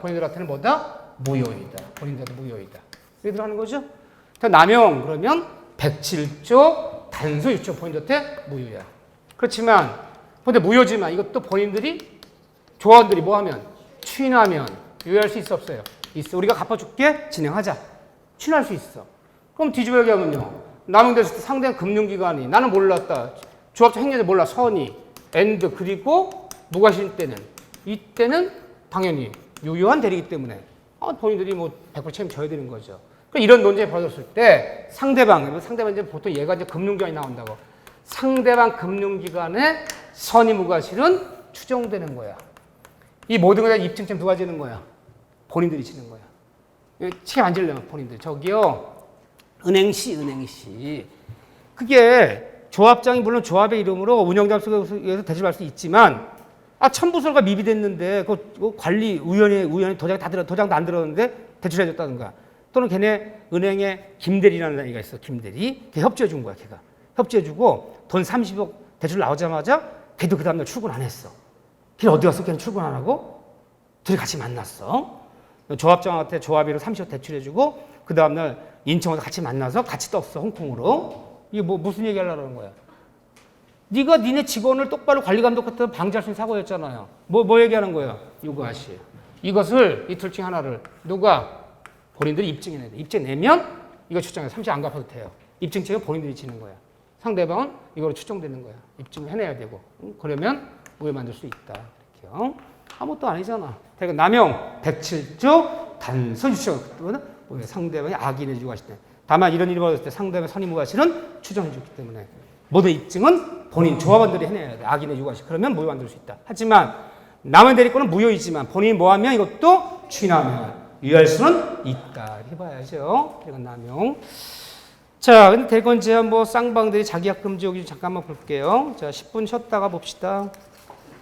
무효이다. 본인들한테 무효이다. 이렇게 들어가는 거죠? 남용 그러면 107조 단서 유추 본인들한테 무효야. 그렇지만 근데 무효지만 이것도 본인들이 조원들이 뭐 하면 추인하면 유효할 수 있어 없어요? 있어. 우리가 갚아줄게 진행하자. 추인할 수 있어. 그럼 뒤집어 얘기하면요. 남용됐을 때 상대한 금융기관이 나는 몰랐다. 조합장 행위자 몰라. 선이 엔드 그리고 무과실 때는 이때는 당연히 유효한 대리기 때문에 본인들이 뭐 100% 책임져야 되는 거죠. 그러니까 이런 논쟁이 벌어졌을 때 상대방 이제 보통 얘가 이제 금융기관이 나온다고. 상대방 금융기관의 선의 무과실은 추정되는 거야. 이 모든 것에 입증점 누가 지는 거야? 본인들이 지는 거야. 책임 안 지려면 본인들. 저기요. 은행시. 그게 조합장이 물론 조합의 이름으로 운영자로서 대출할 수 있지만 첨부서가 미비됐는데 그 관리위원회 도장도 안 들었는데 대출해줬다든가 또는 걔네 은행에 김대리라는 애가 있어. 김대리. 걔 협조해준 거야. 걔가. 협조해주고 돈 30억 대출 나오자마자 걔도 그 다음날 출근 안 했어. 걔는 어디 갔어? 걔는 출근 안 하고 둘이 같이 만났어. 조합장한테 조합비로 30억 대출해주고 그 다음날 인천 와서 같이 만나서 같이 떴어. 홍콩으로. 이게 무슨 얘기 하려고 그러는 거야? 네가 니네 직원을 똑바로 관리감독 같은 방지할 수 있는 사고였잖아요. 뭐 얘기하는 거야? 유과실. 이것을 이 둘 중 하나를 누가? 본인들이 입증해내야 돼. 입증내면 이거 추정해서 30안 갚아도 돼요. 입증책은 본인들이 지는 거야. 상대방은 이거로 추정되는 거야. 입증해내야 되고. 그러면 무효 만들 수 있다. 이렇게요. 아무것도 아니잖아. 그러니까 남용 107조 단서 유추 상대방이 악인의 유과실 때. 다만 이런 일이 벌어졌을 때 상대방의 선의무과실은 추정해줬기 때문에 모든 입증은 본인 조합원들이 해내야 돼. 악인의 유과실. 그러면 무효 만들 수 있다. 하지만 남의 대리권은 무효이지만 본인이 뭐하면 이것도 추인하면 유효할 수는 있다. 이렇게 봐야죠. 대리권 남용. 자, 근데 대건 제한 쌍방들이 자기약 금지 여기 잠깐만 볼게요. 자, 10분 쉬었다가 봅시다.